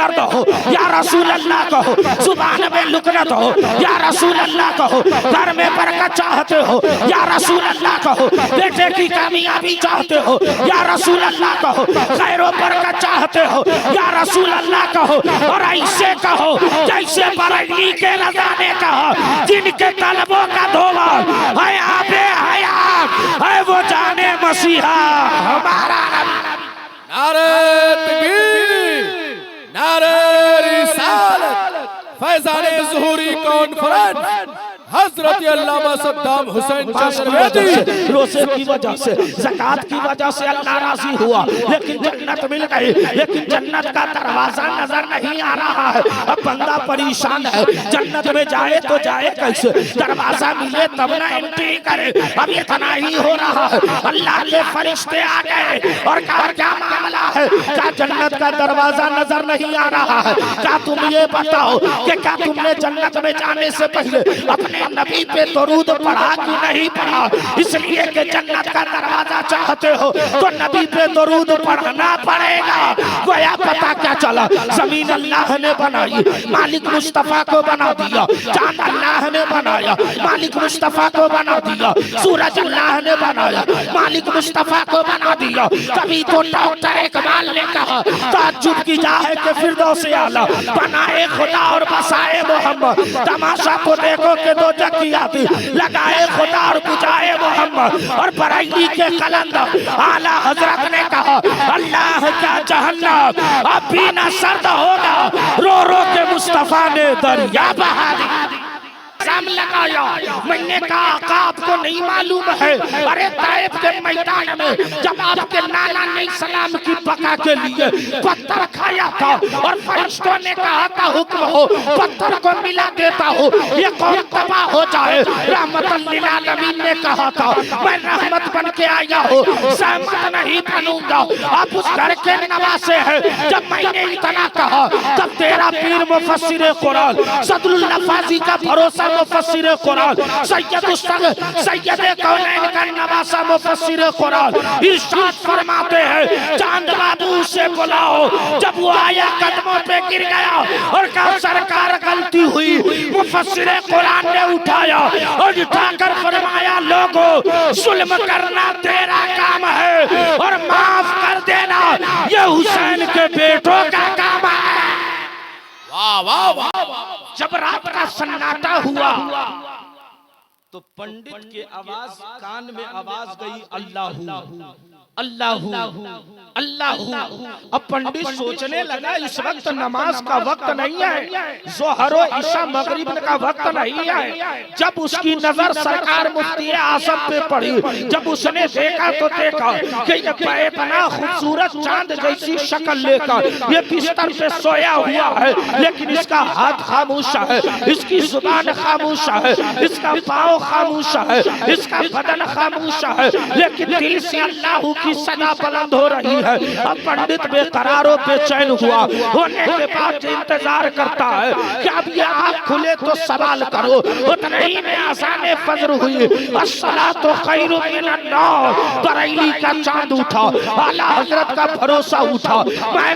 दर्द हो या रसूल अल्लाह कहो, जुबान में लुकनत हो या रसूल अल्लाह कहो, घर में बरकत चाहते हो या रसूल अल्लाह कहो, बेटे की कामयाबी चाहते हो या रसूल अल्लाह कहो, खैर व बरकत चाहते हो या रसूल अल्लाह कहो। और ऐसे कहो जैसे बरेली के रज़ा ने कहा, जिनके तलबों का धोवा है आबे हयात है वो जाने मसीहा हमारा। नारे तकबीर, नारे रिसालत, फैज़ाने ज़ुहूरी कॉन्फ्रेंस हज़रत अल्लामा सद्दाम हुसैन चश्मेदी रोज़े की वजह से, ज़कात की वजह से अल्लाह राज़ी हुआ, लेकिन जन्नत मिल गई, लेकिन जन्नत का दरवाजा नजर नहीं आ रहा है। अब बंदा परेशान है, जन्नत में जाए तो जाए कैसे, दरवाजा मिले तब ना एंट्री करे। अब इतना ही हो रहा है, अल्लाह के फरिश्ते आ गए और कहा क्या मामला है, क्या जन्नत का दरवाजा नजर नहीं आ रहा है, क्या तुम ये बताओ कि क्या तुमने जन्नत में जाने से पहले अपने नबी पे दरूद पढ़ा कि नहीं पढ़ा। इसलिए कि जन्नत का दरवाजा चाहते हो तो नबी पे दरूद पढ़ना पड़ेगा। गोया पता क्या चला, जमीन अल्लाह ने बनाई, मालिक मुस्तफा को बना दिया, चांद अल्लाह ने बनाया, मालिक मुस्तफा को बना दिया, सूरज अल्लाह ने बनाया, मालिक मुस्तफा को बना दिया। कभी तो डॉक्टर इकबाल ने कहा, ताज्जुब की जाए कि फिरदौस आला बनाए खुदा और बसाए मोहम्मद। तमाशा तो देखो कि दो जकियाती लगाए खुदा और बुझाए मोहम्मद। और बरेली के कलंदर आला हजरत ने कहा, अल्लाह का जहन्नम अब भी न सर्द होगा, रो रो के मुस्तफा ने दरिया बहा दी। जाम लगाया, मैंने कहा आपको नहीं मालूम है, अरे ताइफ के मैदान में जब आपके नाना ने सलाम की बका के लिए पत्थर खाया था और फरिश्तों ने कहा था हुक्म हो पत्थर को मिला देता हो ये कौन तबाह हो जाए, रहमतुल लिल आलमीन ने कहा था मैं रहमत बन के आया हूँ, सहमत नहीं बनूंगा। आप उस घर के नवासे हैं। जब मैंने इतना कहा तब तेरा पीर मुफस्सिर कुरान सदरुल नफाजी का भरोसा मुफस्सिर कुरान सैयद कौनैन का नवासा मुफस्सिर कुरान इरशाद फरमाते हैं, चांद बाबू से बुलाओ। जब वो आया कदमों पे गिर गया और कहा सरकार गलती हुई। मुफस्सिर कुरान ने उठाया और उठाकर फरमाया, लोगों जुल्म करना तेरा काम है और माफ कर देना ये हुसैन के बेटों का काम है। वाह वाह वाह। जब रात का सन्नाटा हुआ तो पंडित के आवाज कान में आवाज गई, अल्लाहू अल्लाहू अल्लाहू। अब पंडित सोचने लगा इस वक्त नमाज का वक्त नहीं है, जोहर और इशा मगरिब का वक्त नहीं है। जब उसकी नजर सरकार मुफ्ती आजम पे पड़ी, जब उसने देखा तो देखा कि ये बेपनाह खूबसूरत चांद जैसी शक्ल लेकर ये बिस्तर पे सोया हुआ है, लेकिन इसका हाथ खामोश है, इसकी जुबान खामोश है, इसका पाँव खामोश है, इसका बदन खामोश है, लेकिन दिल से अल्लाह की सदा बुलंद हो रही है। अब पंडित बेकरार और बेचैन हुआ, होने के बाद इंतजार करता है कि अब ये आँख खुले तो सवाल करो। उतने ही में आज़ान फज्र हुई, अस्सलातु खैरुम मिनन नौम। बरेली का चांद उठा, आला हजरत का भरोसा उठा,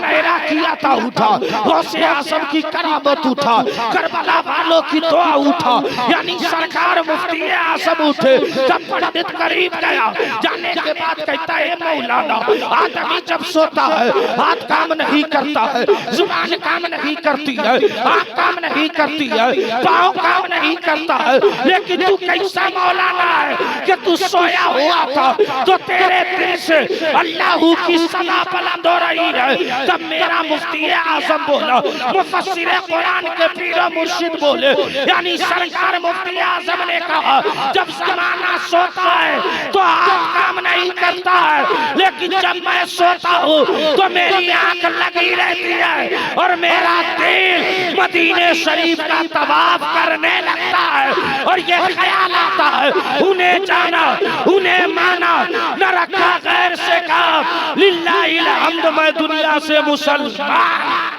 मेरा किया था उठा, गौसे आज़म की करामत उठा, करबला वालों की दुआ उठा, यानी सरकार मुफ्ती आज़म उठे। जब पंडित करीब गया, जाने के बाद कहता है मौलाना, आदमी जब सोता है हाथ काम नहीं करता है, जुबान काम नहीं करती है, आँख काम नहीं करती है, पाँव काम नहीं करता है, लेकिन तू कैसा मौलाना है कि तू सोया हुआ था तो तेरे दिल से अल्लाह की सदा बुलंद हो रही है। तब मेरा मुफ्ती आज़म बोला, मुफस्सिर कुरान के पीर मुर्शिद बोले, यानी सरकार मुफ्ती आज़म ने कहा, जब जमाना सोता है तो हाथ काम नहीं करता है, लेकिन जब मैं सोता हूँ तो मेरी आंख लगी रहती है और मेरा दिल मदीने शरीफ का तवाफ करने लगता है और ये ख्याल आता है, उन्हें जाना उन्हें माना, न रखा गैर से काम, लिल्लाहिल हम्द, मैं दुनिया से मुसलमान।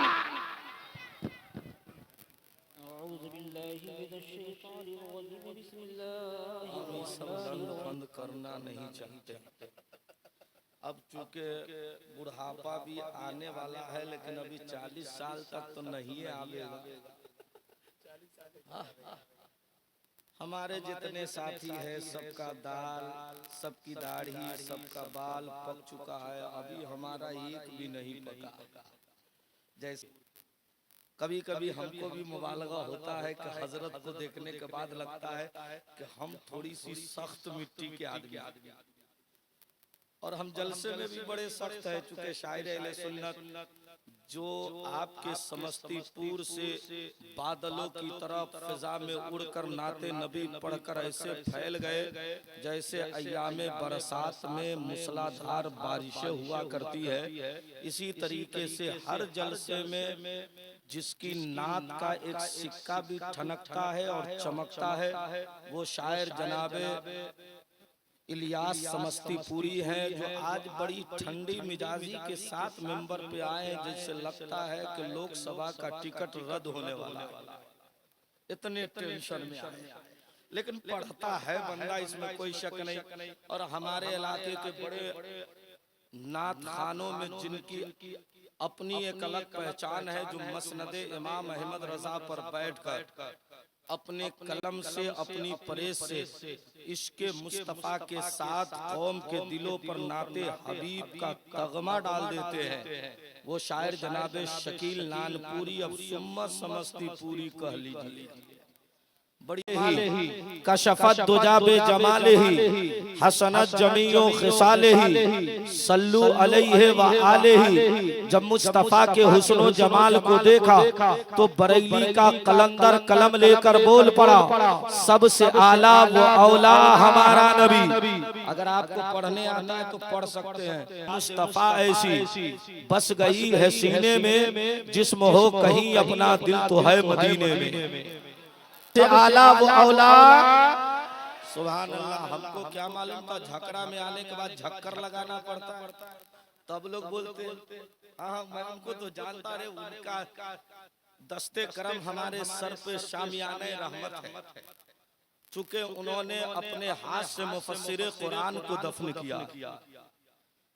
करना नहीं चाहते। अब के बुढ़ापा भी आने वाला है, लेकिन अभी 40 साल तक तो नहीं आवेगा। हमारे जितने साथी हैं सबका दाल, सबकी दाढ़ी, सबका बाल पक चुका है, अभी हमारा एक भी नहीं पका। जैसे कभी कभी हमको भी मुबालगा होता है कि हजरत को देखने के बाद लगता है कि हम थोड़ी सी सख्त मिट्टी के आदमी, और हम जलसे में भी बड़े सख्त है। चूंकि शायर अहले सुन्नत जो आपके समस्तीपुर से बादलों की तरफ फिजा में उड़कर नाते नबी पढ़कर ऐसे फैल गए जैसे अय्यामे बरसात में मूसलाधार बारिशें हुआ करती है, इसी तरीके से हर जलसे में जिसकी नात का एक सिक्का भी ठनकता है और चमकता है, वो शायर जनाबे इलियास समस्तीपुरी हैं, जो आज बड़ी ठंडी मिजाजी के साथ मेंबर पे आए, जिससे लगता है कि लोकसभा का टिकट रद्द होने वाला है। इतने टेंशन में आए, लेकिन पढ़ता है बंदा, इसमें कोई शक नहीं। और हमारे इलाके के बड़े नात खानों में जिनकी अपनी एक अलग पहचान है, जो मसनदे इमाम अहमद रजा पर बैठकर अपने कलम से, अपनी परेश से इश्के मुस्तफा के साथ कौम के दिलों पर नाते हबीब का तगमा डाल देते हैं, वो शायर जनाबे शकील नानपुरी, अब सुम्मा समस्तीपुरी कह लीजिए। बड़ी ही कशफत दुजाबे जमाले ही हसनत जमीओ खिसाले ही सल्लू अलैहि व आलेही। जब मुस्तफा के हुस्नो जमाल को देखा तो बरेली का कलंदर कलम लेकर बोल पड़ा, सबसे आला वो औला हमारा नबी। अगर आपको पढ़ने आता है तो पढ़ सकते हैं। मुस्तफा ऐसी बस गई है सीने में, जिस्म हो कहीं अपना दिल तो है मदीने में। आला वो औला, सुभान अल्लाह। हमको क्या मालूम था झकड़ा में आने के बाद झक्कर लगाना पड़ता, तब लोग बोलते हाँ मैं उनको तो जानता रहे, उनका दस्ते करम हमारे सर पे शामियाने रहमत है। चूंकि उन्होंने अपने हाथ से मुफस्सिर कुरान को दफन किया।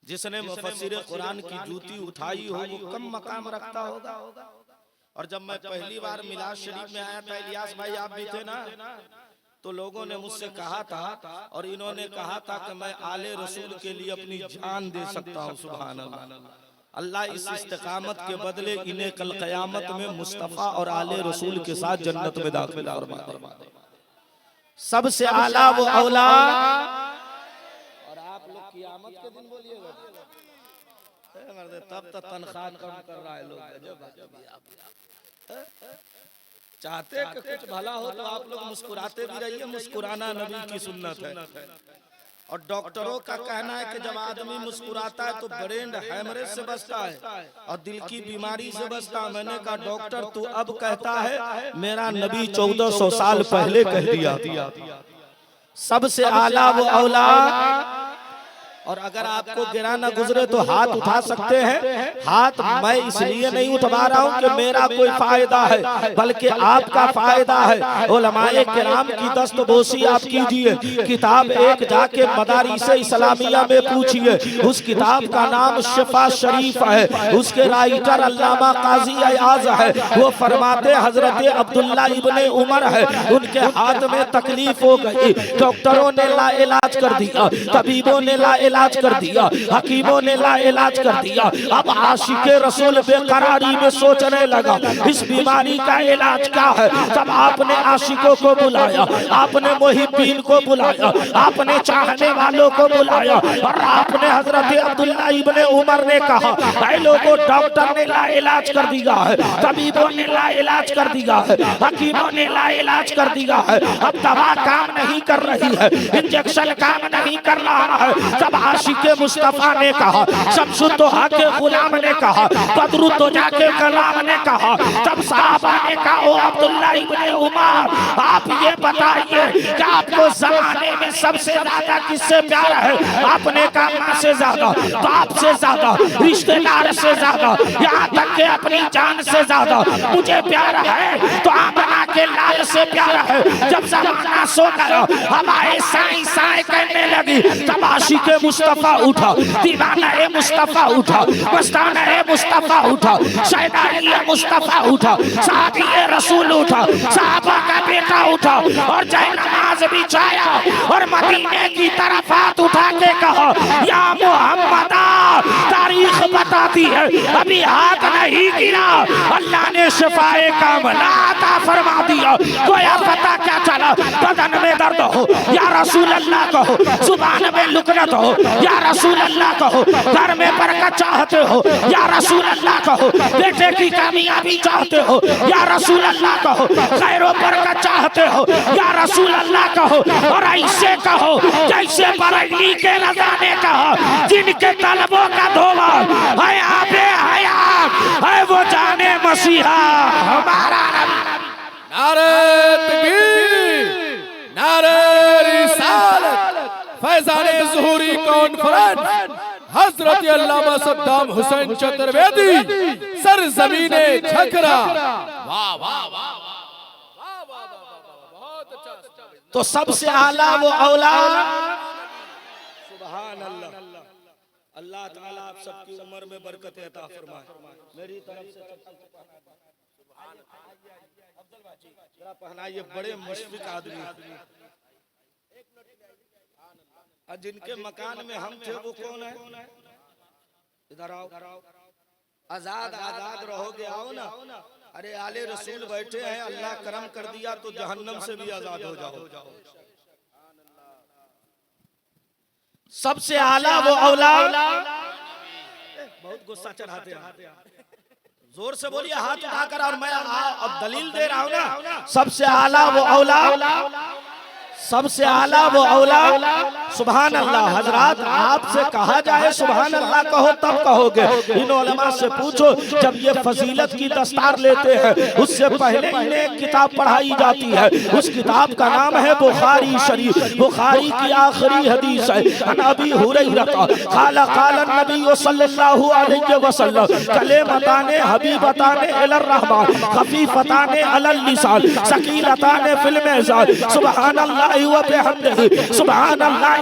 जिसने मुफस्सिर कुरान की जूती उठाई हो वो कम मकाम रखता होगा। और जब मैं पहली बार मिलाद शरीफ में आया था, इलियास भाई आप भी थे ना, तो लोगों ने मुझसे कहा था, और इन्होंने कहा था कि मैं आले रसूल के लिए अपनी जान दे सकता हूँ। सुभान अल्लाह। अल्लाह इस इस्तिकामत के बदले इन्हें कल क़यामत में मुस्तफ़ा और आले रसूल के साथ जन्नत में दाखिल फरमा दे। सबसे आला वो औला। और आप लोग क़यामत के दिन बोलिएगा, तब तक तनख्वाह कम कर रहा है लोग। चाहते कि कुछ भला हो तो आप लोग मुस्कुराते भी रहिए, मुस्कुराना नबी की सुन्नत है। और डॉक्टरों का कहना है कि जब आदमी मुस्कुराता है तो ब्रेन हैमरेज से बचता है और दिल की बीमारी से बचता है। मैंने कहा डॉक्टर तू अब कहता है, मेरा नबी 1400 साल पहले कह दिया। सबसे आला वो औला। और अगर आपको गिरा न गुजरे तो हाथ उठा सकते हैं। हाथ मैं इसलिए नहीं उठवा रहा हूं कि मेरा कोई फायदा है, बल्कि आपका फायदा है। उलमाए किराम की दस्तबोसी आप कीजिए। किताब एक जाके मदारिस इस्लामिया में पूछिए, उस किताब का नाम शिफा शरीफ है, उसके राइटर अल्लामा काजी अयाज है। वो फरमाते हजरत अब्दुल्ला इब्ने उमर है, उनके हाथ में तकलीफ हो गई, डॉक्टरों ने ला इलाज कर दिया, तबीबों ने ला इलाज कर दिया, हकीमों ने ला इलाज कर दिया। अब आशिके रसूल बेकरारी में सोचने लगा इस बीमारी का इलाज क्या है। तब आपने आशिकों को बुलाया, आपने मुहिब्बीन को बुलाया, आपने चाहने वालों को बुलाया, और आपने हजरत अब्दुल्ला इब्ने उमर ने कहा, ऐ लोगों डॉक्टर ने ला इलाज कर दिया है, तबीबों ने ला इलाज कर दिया है, हकीमों ने ला इलाज कर दिया है, अब दवा काम नहीं कर रही है, इंजेक्शन काम नहीं कर रहा है। तब आशिके मुस्तफा ने कहा, शम्सुद्दोहा के गुलाम ने कहा, बदरुद्दोजा के कलाम ने कहा, तब सहाबा ने कहा, ओ अब्दुल्ला इब्ने उमर आप ये बताइए कि आपको जमाने में सबसे ज्यादा किससे प्यार है। आपने कहा माँ से ज्यादा, बाप से ज्यादा, रिश्तेदार से ज्यादा, यहाँ तक के अपनी जान से ज्यादा मुझे प्यार है। तो आमना के लाल से प्यारा है। जब जमाना सो गया, हवाएं साई साई करने लगी, तब आशिक मुस्तफा उठा, दीवाना मुस्तफा उठा, मस्ताना मुस्तफा उठा, शहदाई मुस्तफा उठा, साथी रसूल उठा, साहबा का बेटा उठा और जय नमाज बिछाया और मदीने की तरफ हाथ उठा के कहा, या मोहम्मदा, तारीख बताती है अभी हाथ नहीं गिरा, अल्लाह ने शिफाए कामला अता फरमा दिया। गोया पता क्या चला, बदन में दर्द हो या रसूल अल्लाह कहो, जुबान में लुकनत हो या रसूल अल्लाह कहो, घर में बरकत चाहते हो या रसूल अल्लाह कहो, बेटे की कामयाबी चाहते हो या रसूल अल्लाह कहो, खैरो बरकत चाहते हो या रसूल अल्लाह कहो, और ऐसे कहो जैसे बरेली के रज़ा ने कहा, जिनके तलबों का धोवा है आबे हयात है, वो जाने मसीहा हमारा नबी। नारे तकबीर, नारे रिसालत, फैज़ाने ज़ुहूरी कॉन्फ्रेंस, हज़रत अल्लामा सद्दाम हुसैन चतुर्वेदी, सरज़मीने झकरा। वाह वाह वाह, बहुत अच्छा। तो सबसे आला वो औलाद, सुभान अल्लाह, अल्लाह ताला आप सबकी उम्र में बरकत अता फरमाए। मेरी तरफ से जरा पहनाइए, बड़े मुशफिक आदमी, और जिनके मकान में हम थे वो कौन है? इधर आओ, आजाद आजाद रहोगे, आओ ना। अरे आले रसूल बैठे हैं, अल्लाह करम कर दिया तो जहन्नम से भी आजाद हो जाओ। सबसे आला वो औलाद, बहुत गुस्सा चढ़ाते हैं, जोर से बोलिए, हाथ उठाकर, और मैं अब दलील दे रहा हूं ना। सबसे आला वो औलाद, सबसे आला वो औलाद, सुभान अल्लाह। हजरात, आपसे कहा जाए सुभान अल्लाह कहो तब कहोगे। इन उलमा से पूछो, जब ये फजीलत की दस्तार लेते हैं उससे पहले इन्हें एक किताब पढ़ाई जाती है, उस किताब का नाम है बुखारी शरीफ। बुखारी की आखिरी हदीस है, अन अबी हुरैरा क़ाल क़ाल नबी सल्लल्लाहु अलैहि वसल्लम, कलिमताने हबीबताने इलर रहमान, खफीफताने अलल लिसान, सकीलताने फिल मीज़ान, सुभान अल्लाह व बिहम्दिही, सुभान अल्लाह।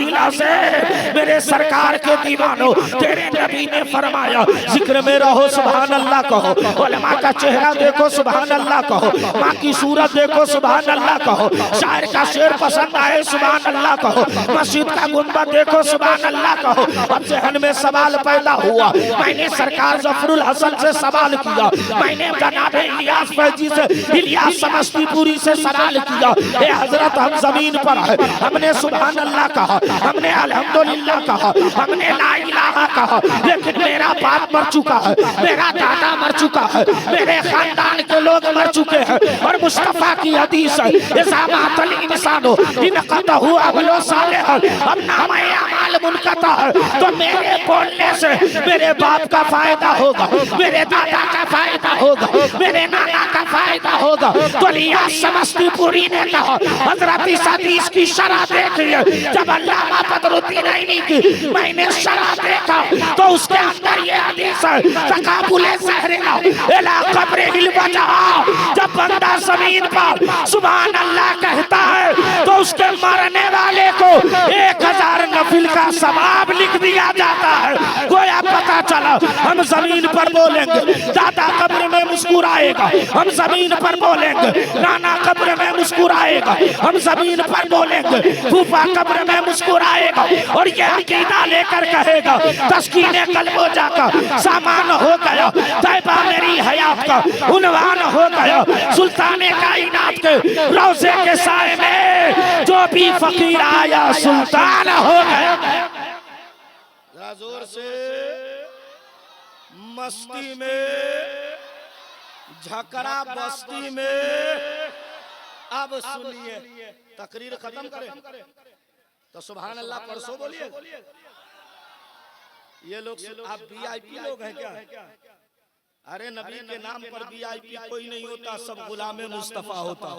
मेरे सरकार के दीवानों, तेरे नबी ने फरमाया, जिक्र में रहो सुभान अल्लाह कहो, उलमा का चेहरा देखो सुभान अल्लाह कहो, माँ की सूरत देखो सुभान अल्लाह कहो, शायर का शेर पसंद आए सुभान अल्लाह कहो, मस्जिद का गुंबद देखो सुभान अल्लाह कहो। अब जहन में सवाल पैदा हुआ, मैंने सरकार जफरुल हसन से सवाल किया, मैंने जनाब इलियास फैजी से, इलियास समस्तीपुरी से सवाल किया, ए हजरत हम जमीन पर है, हमने सुभान अल्लाह कहा, हमने अल्हम्दुलिल्लाह कहा, हमने ला इलाहा कहा, लेकिन मेरा बाप मर चुका है, मेरा दादा मर चुका है, मेरे खानदान के लोग मर चुके हैं, और मुस्तफा की हदीस है, इज़ामातल इंसानो इनक़तहु अमलो सालिह, अब नामे अमाल मुनक़ता है, तो मेरे बोलने से मेरे बाप का फायदा होगा, मेरे दादा का फायदा होगा, मेरे नाना का फायदा होगा। तो इलियास समस्तीपुरी ने कहा, हजरत इस हदीस की शरह देखिए, जब अल्लामा बदरुद्दीन ऐनी की मैंने शरह देखा तो उसके अंदर ये हदीस है, तकाबुले ज़हरिना इला क़ब्रिल वजह, जब बंदा ज़मीन पर सुभान अल्लाह कहता है तो उसके मरने वाले को 1000 नफिल का सवाब लिख दिया जाता है। गोया पता चला, हम जमीन पर बोलेंगे, दादा कब्र में मुस्कुराएगा, हम जमीन पर बोलेंगे, नाना कब्र में मुस्कुराएगा, हम जमीन पर बोलेंगे, फूफा कब्र में मुस्कुराएगा, और ये अकीदा लेकर कहेगा तस्कीने कल्बो जाकर सामान हो गया, तैबा मेरी हयात का उन्वान हो गया, सुल्ताने कायनात के रोज़े के साए में जो भी फकीर आया सुल्तान हो गया। जरा जोर से, मस्ती में झकरा बस्ती में। अब सुनिए, तकरीर खत्म करें तो सुभान अल्लाह परसों बोलिए। ये लोग आप वीआईपी लोग हैं क्या? अरे नबी के नाम पर वीआईपी कोई नहीं होता, सब गुलामे मुस्तफा होता।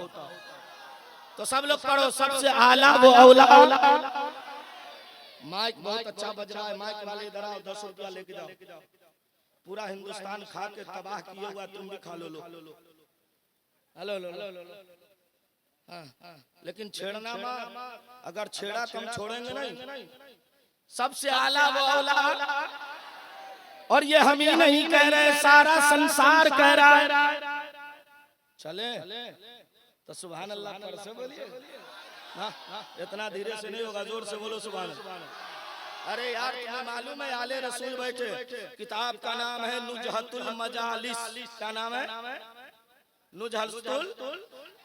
तो सब लोग पढ़ो, सबसे आला वो औलाद। माइक बहुत अच्छा बज रहा है, माइक वाले इधर आओ, 10 रुपया लेके जाओ। पूरा हिंदुस्तान खा के तबाह किया हुआ, तुम भी खा लो। हेलो हाँ, लेकिन छेड़ना मां, अगर छेड़ा तो हम छोड़ेंगे नहीं। सबसे आला वो औलाद, और ये हम ही नहीं कह रहे, सारा संसार कह रहा है। चले तो सुभान अल्लाह पर से बोलिए। इतना धीरे से नहीं होगा, जोर से बोलो सुभान अल्लाह। अरे यार तुम्हें मालूम है आले रसूल बैठे, किताब का नाम है नुजहतुल मजालिस। क्या नाम है? नुजहतुल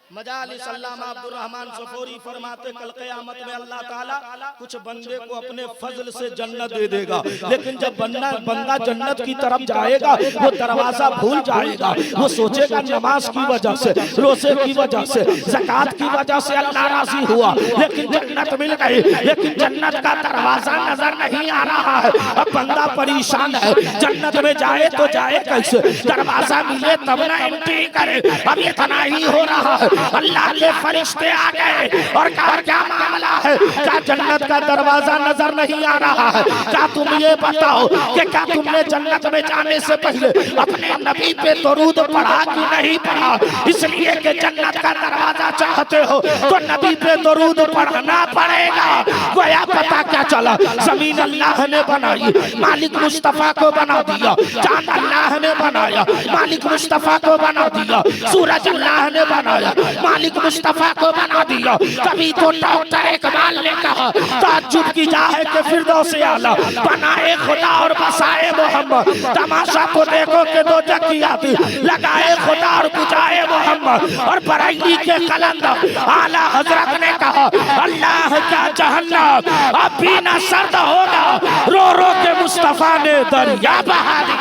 मजालिस। अल्लामा अब्दुर रहमान सफोरी फरमाते कल क़यामत में अल्लाह ताला कुछ बंदे को अपने फजल से जन्नत दे देगा, लेकिन जब बंदा जन्नत की तरफ जाएगा वो दरवाजा भूल जाएगा। वो सोचेगा नमाज की वजह से, रोजे की वजह से, ज़कात की वजह से अल्लाह राजी हुआ, लेकिन जन्नत मिल गई, लेकिन जन्नत का दरवाजा नजर नहीं आ रहा है। अब बंदा परेशान है, जन्नत में जाए तो जाए कैसे, दरवाजा मिले तब ना एंट्री करे। अब इतना ही हो रहा है, अल्लाह के फरिश्ते आ गए और कहा क्या मामला है, क्या जन्नत का दरवाजा नजर नहीं आ रहा है? क्या तुम ये बताओ कि क्या तुमने जन्नत में जाने से पहले अपने नबी पे दरूद पढ़ा कि नहीं पढ़ा? इसलिए कि जन्नत का दरवाजा चाहते हो तो नबी पे दरूद पढ़ना पड़ेगा। गोया पता क्या चला, जमीन अल्लाह ने बनाई, मालिक मुस्तफा को बना दिया। चांद अल्लाह ने बनाया, मालिक मुस्तफा को बना दिया। सूरज अल्लाह ने बनाया, मालिक मुस्तफा को बना दिया। कभी तो डॉक्टर इकबाल ने कहा ताज्जुब की जाए कि फिरदौस आला बनाए खुदा और बसाए मोहम्मद। तमाशा को देखो कि दो जकियाती लगाए खुदा और बुझाए मोहम्मद। और बरेली के कलंदर आला हजरत ने कहा अल्लाह का जहन्नम अब भी न सर्द होगा, रो रो के मुस्तफा ने दरिया बहा दी।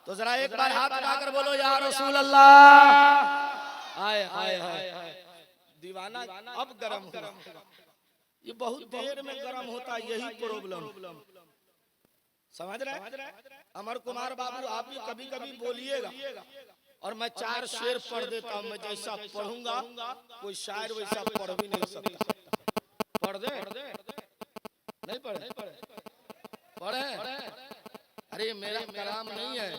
तो जरा एक बार हाथ उठाकर बोलो या रसूल अल्लाह। आए आए आए दीवाना अब गरम हुआ, ये बहुत देर में गरम होता, यही प्रॉब्लम समझ रहे? अमर कुमार बाबू आप भी कभी कभी बोलिएगा और मैं 4 शेर पढ़ देता हूँ। मैं जैसा पढ़ूंगा कोई शायर वैसा पढ़ भी नहीं सकता। पढ़ दे नहीं पढ़े पढ़े। अरे मेरा कलाम नहीं है,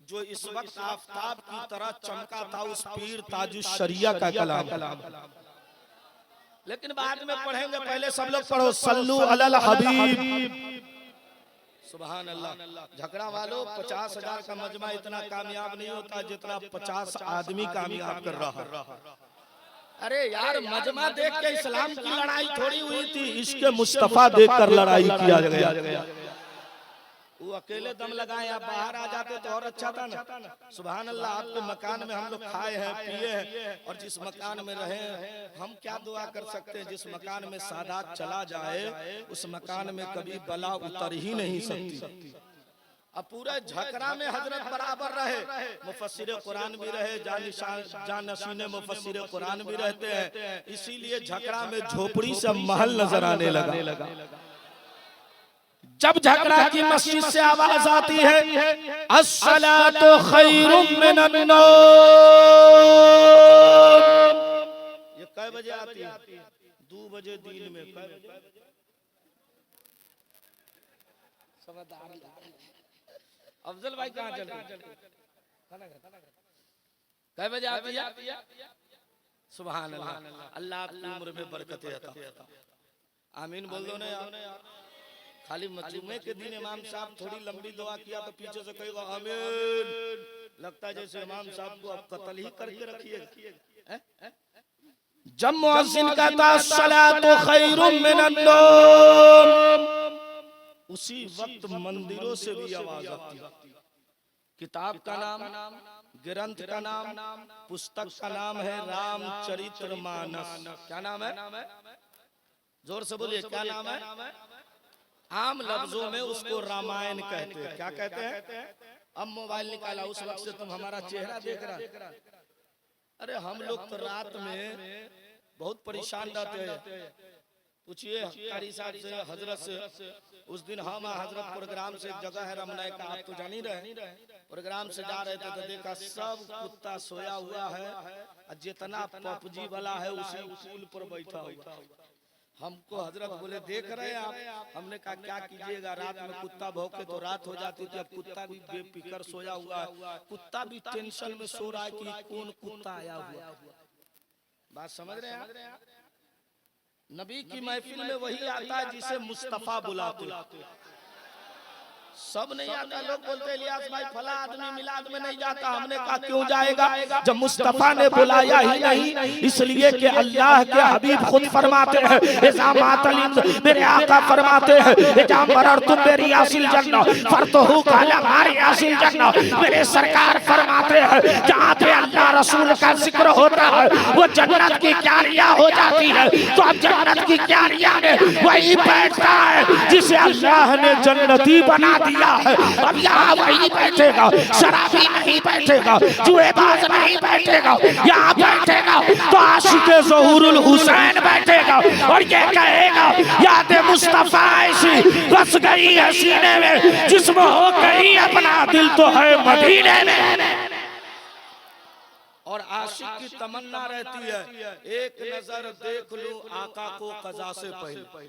जो इस वक्त आफताब की तरह चमका था उस पीर ताजुश शरिया का कलाम। लेकिन बाद में पढ़ेंगे, पहले सब लोग पढ़ो सल्लू अलल हबीब। सुभान अल्लाह। झगड़ा वालों 50,000 का मजमा इतना कामयाब नहीं होता जितना 50 आदमी कामयाब कर रहा। अरे यार मजमा देख के इस्लाम की लड़ाई थोड़ी हुई थी, इसके मुस्तफा देख कर लड़ाई किया गया। वो अकेले दम लगाए आप बाहर आ जाते तो और अच्छा था ना। सुभान अल्लाह। आपके मकान में हम लोग खाए हैं पिए हैं, और जिस मकान में रहे हम क्या दुआ कर सकते हैं? जिस मकान में सादात चला जाए उस मकान में कभी बला उतर ही नहीं सकती। अब पूरे झकरा में हजरत बराबर रहे, मुफस्सिर कुरान भी रहे, जानशीन मुफस्सिर कुरान भी रहते हैं, इसीलिए झकरा में झोपड़ी से महल नजर आने लगा। जब झगड़ा की मस्जिद से आवाज आती है अस्सलातु खैरुम मिनन नौम, ये कै बजे आती है? 2 बजे दिन में। अफजल भाई कहाँ चले? कै बजे आती है? सुभान अल्लाह। अल्लाह आपकी उम्र में बरकतें अता। आमीन बोल दो ना यार। खाली मजमे के दिन इमाम साहब थोड़ी लंबी दुआ किया तो पीछे से कहेगा आमीन, लगता है जैसे इमाम साहब को अब कत्ल ही करके रखिए। जब मुअज्जिन कहता अस्सलातु खैरुम मिनन नौम, उसी वक्त मंदिरों से भी आवाज आती है। किताब का नाम, ग्रंथ का नाम, पुस्तक का नाम है रामचरितमानस। क्या नाम है? जोर से बोलिए क्या नाम है? आम लफ्जों में उसको रामायण कहते हैं। क्या कहते हैं? अब मोबाइल निकाला, उस वक्त से तुम हमारा चेहरा देख रहा। अरे हम लोग तो रात में बहुत परेशान रहते हैं। पूछिए कारी साहब से, हजरत से। उस दिन हम हजरत प्रोग्राम से, एक जगह है रमनाय का, आप तो जान ही रहे, प्रोग्राम से जा रहे थे तो देखा सब कुत्ता सोया हुआ है, जितना पबजी वाला है उसी पुल पर बैठा हुआ। हमको हजरत बोले देख रहे हैं आप। हमने कहा क्या कीजिएगा, रात में कुत्ता भौंके तो रात हो जाती थी, अब कुत्ता भी बेफिक्र सोया हुआ है, कुत्ता भी टेंशन में सो रहा है कि कौन कुत्ता आया हुआ। बात समझ रहे हैं? नबी की महफिल में वही आता है जिसे मुस्तफा बुलाते। सब नहीं आता। लोग बोलते इलियास भाई फला आदमी मिलाद में नहीं जाता। हमने कहा क्यों जाएगा जब मुस्तफा ने बुलाया ही नहीं? इसलिए कि अल्लाह के हबीब खुद फरमाते हैं, मेरे आका फरमाते हैं, मेरे सरकार फरमाते हैं जहाँ पे अल्लाह रसूल का जिक्र होता है वो जन्नत की क्यारियां हो जाती है। तो अब जन्नत की क्यारियां में वही बैठता है जिसे अल्लाह ने जन्नती बना दिया है। अब यहाँ वही बैठेगा, शराबी नहीं बैठेगा, जुएबाज नहीं बैठेगा, यहाँ बैठेगा तो आशिक़े ज़हूरुल हुसैन बैठेगा और ये कहेगा याद मुस्तफा ऐसी बस गई है सीने में जिसमें हो गई अपना दिल तो है मदीने में। और आशिक की तमन्ना रहती है एक नजर देख लूं आका को कज़ा से पहले।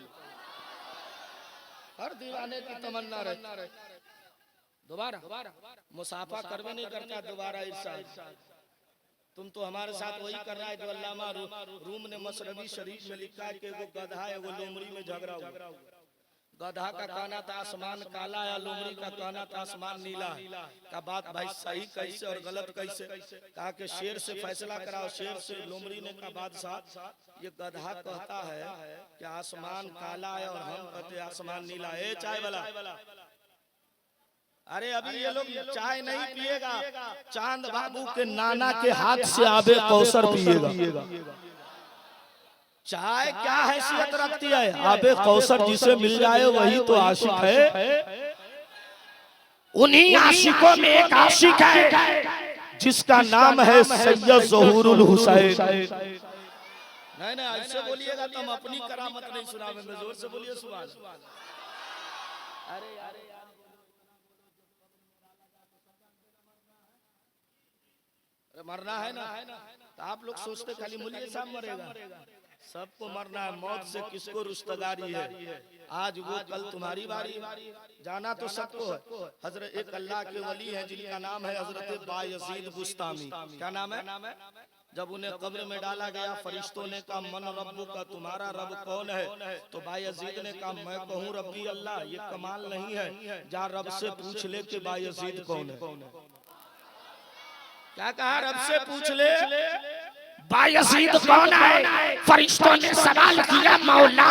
हर दीवाने की तमन्ना रहती है दोबारा मुसाफा करवे नहीं करता दोबारा इरशाद। तुम तो हमारे साथ वही कर रहा है जो अल्लामा रूम ने मसरबी शरीफ में लिखा है कि वो गधा है, वो लोमड़ी में झगड़ा हुआ। गधा का कहना था आसमान काला है, लोमड़ी का कहना था आसमान नीला है। का बात भाई सही कैसे और गलत कैसे? कहा कि शेर से फैसला कराओ। शेर से लोमड़ी ने कहा बादशाह ये गधा कहता है कि आसमान काला है और हम कहते आसमान नीला है। चाय वाला, अरे अभी ये लोग चाय नहीं पिएगा, चांद बाबू के नाना के हाथ से आबे कौसर पिएगा। चाय क्या हैसियत रखती है? आबे कौसर जिसे मिल जाए वही तो आशिक है। उन्हीं आशिकों में एक आशिक है जिसका नाम है सैयद ज़हूरुल हुसैन। नहीं नहीं ऐसे बोलिएगा तो हम अपनी करामत नहीं सुनावेंगे, जोर से बोलिए सुभान अल्लाह। अरे मरना है ना तो आप लोग सोचते खाली मुल्ले साहब मरेगा। सबको मरना है, मौत से किसको रुस्तगारी है? आज वो कल तुम्हारी बारी, जाना तो सबको है। हजरत एक अल्लाह के वली है जिनका नाम है हजरत बायजीद बुस्तामी। क्या नाम है? जब उन्हें कब्र में डाला गया फरिश्तों ने कहा मन रब्बु का, तुम्हारा रब कौन है? तो बायजीद ने कहा मैं कहूँ रब्बी अल्लाह। ये कमाल नहीं है? जा रब से पूछ ले कि बायजीद कौन है। क्या कहा? रब से पूछ ले बायजीद कौन है? फरिश्तों ने सवाल किया मौला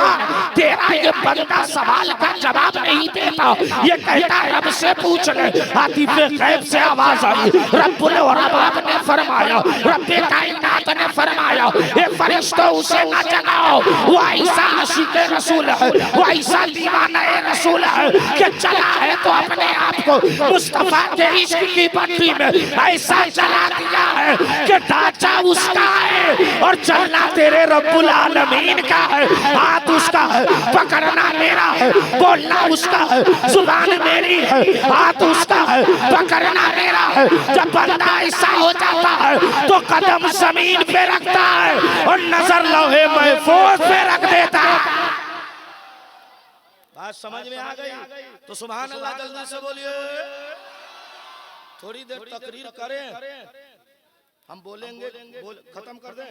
तेरा ये बंदा सवाल का जवाब नहीं देता, ये कहता रब से पूछ ले। आतिफे गैब से आवाज आई, रब्बुल अरबाब ने फरमाया, रब्बे कायनात ने फरमाया ये फरिश्तों उसे ना जगाओ, वो ऐसा आशिक़े रसूल है, वो ऐसा दीवाना रसूल है कि चला है तो अपने आप को मुस्तफा के इश्क की पट्टी में ऐसा चला दिया है कि ढांचा उसका और चलना तेरे रब्बुल आलमीन का है। हाथ उसका है, पकड़ना मेरा है, बोलना उसका है, जुबान मेरी है। हाथ उसका है, पकड़ना मेरा है। जब बंदा ऐसा हो जाता है तो कदम जमीन पे रखता है और नजर लौहे महफूज पे रख देता है। बात समझ में आ गई तो सुभान अल्लाह जल्दी से बोलिए। थोड़ी देर तकरीर करें, हम बोलेंगे खत्म कर दें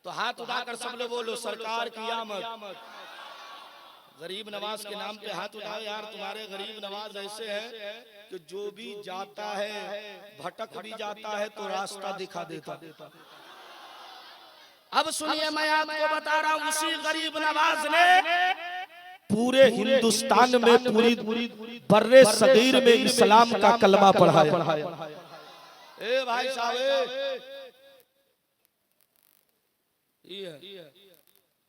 तो हाथ उठाकर सब लोग बोलो सरकार की आमद। गरीब नवाज के नाम पे हाथ उठाओ यार। तुम्हारे गरीब नवाज ऐसे हैं कि जो भी जाता है भटक भी जाता है तो रास्ता दिखा देता। अब सुनिए मैं आपको बता रहा हूँ उसी गरीब नवाज ने पूरे हिंदुस्तान में पूरी बर्रे सगीर में इस्लाम का कलमा पढ़ाया। ए भाई साहब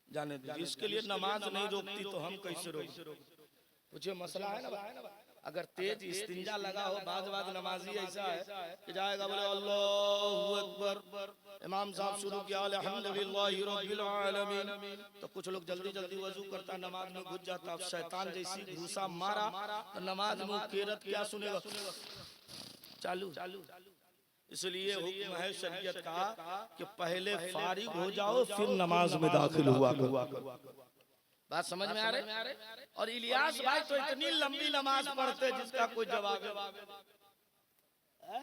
जाने दीजिए, इसके लिए नमाज नहीं रोकती तो हम कैसे रोक? कुछ मसला है ना। अगर तेज इस्तिंजा लगा हो बाज नमाजी ऐसा है कि जाएगा बोले अल्लाहू अकबर, इमाम साहब शुरू किया अल्हम्दुलिल्लाहि रब्बिल आलमीन, तो कुछ लोग जल्दी जल्दी वजू करता नमाज में घुस जाता। अब शैतान जैसी घूसा मारा तो नमाज में किरत क्या सुनेगा? चालू। इसलिए हुक्म है शरीयत का कि पहले फारिग हो जाओ फिर नमाज में दाखिल हुआ करो। बात समझ में आ रही? और इलियास भाई तो इतनी लंबी नमाज पढ़ते जिसका कोई जवाब है,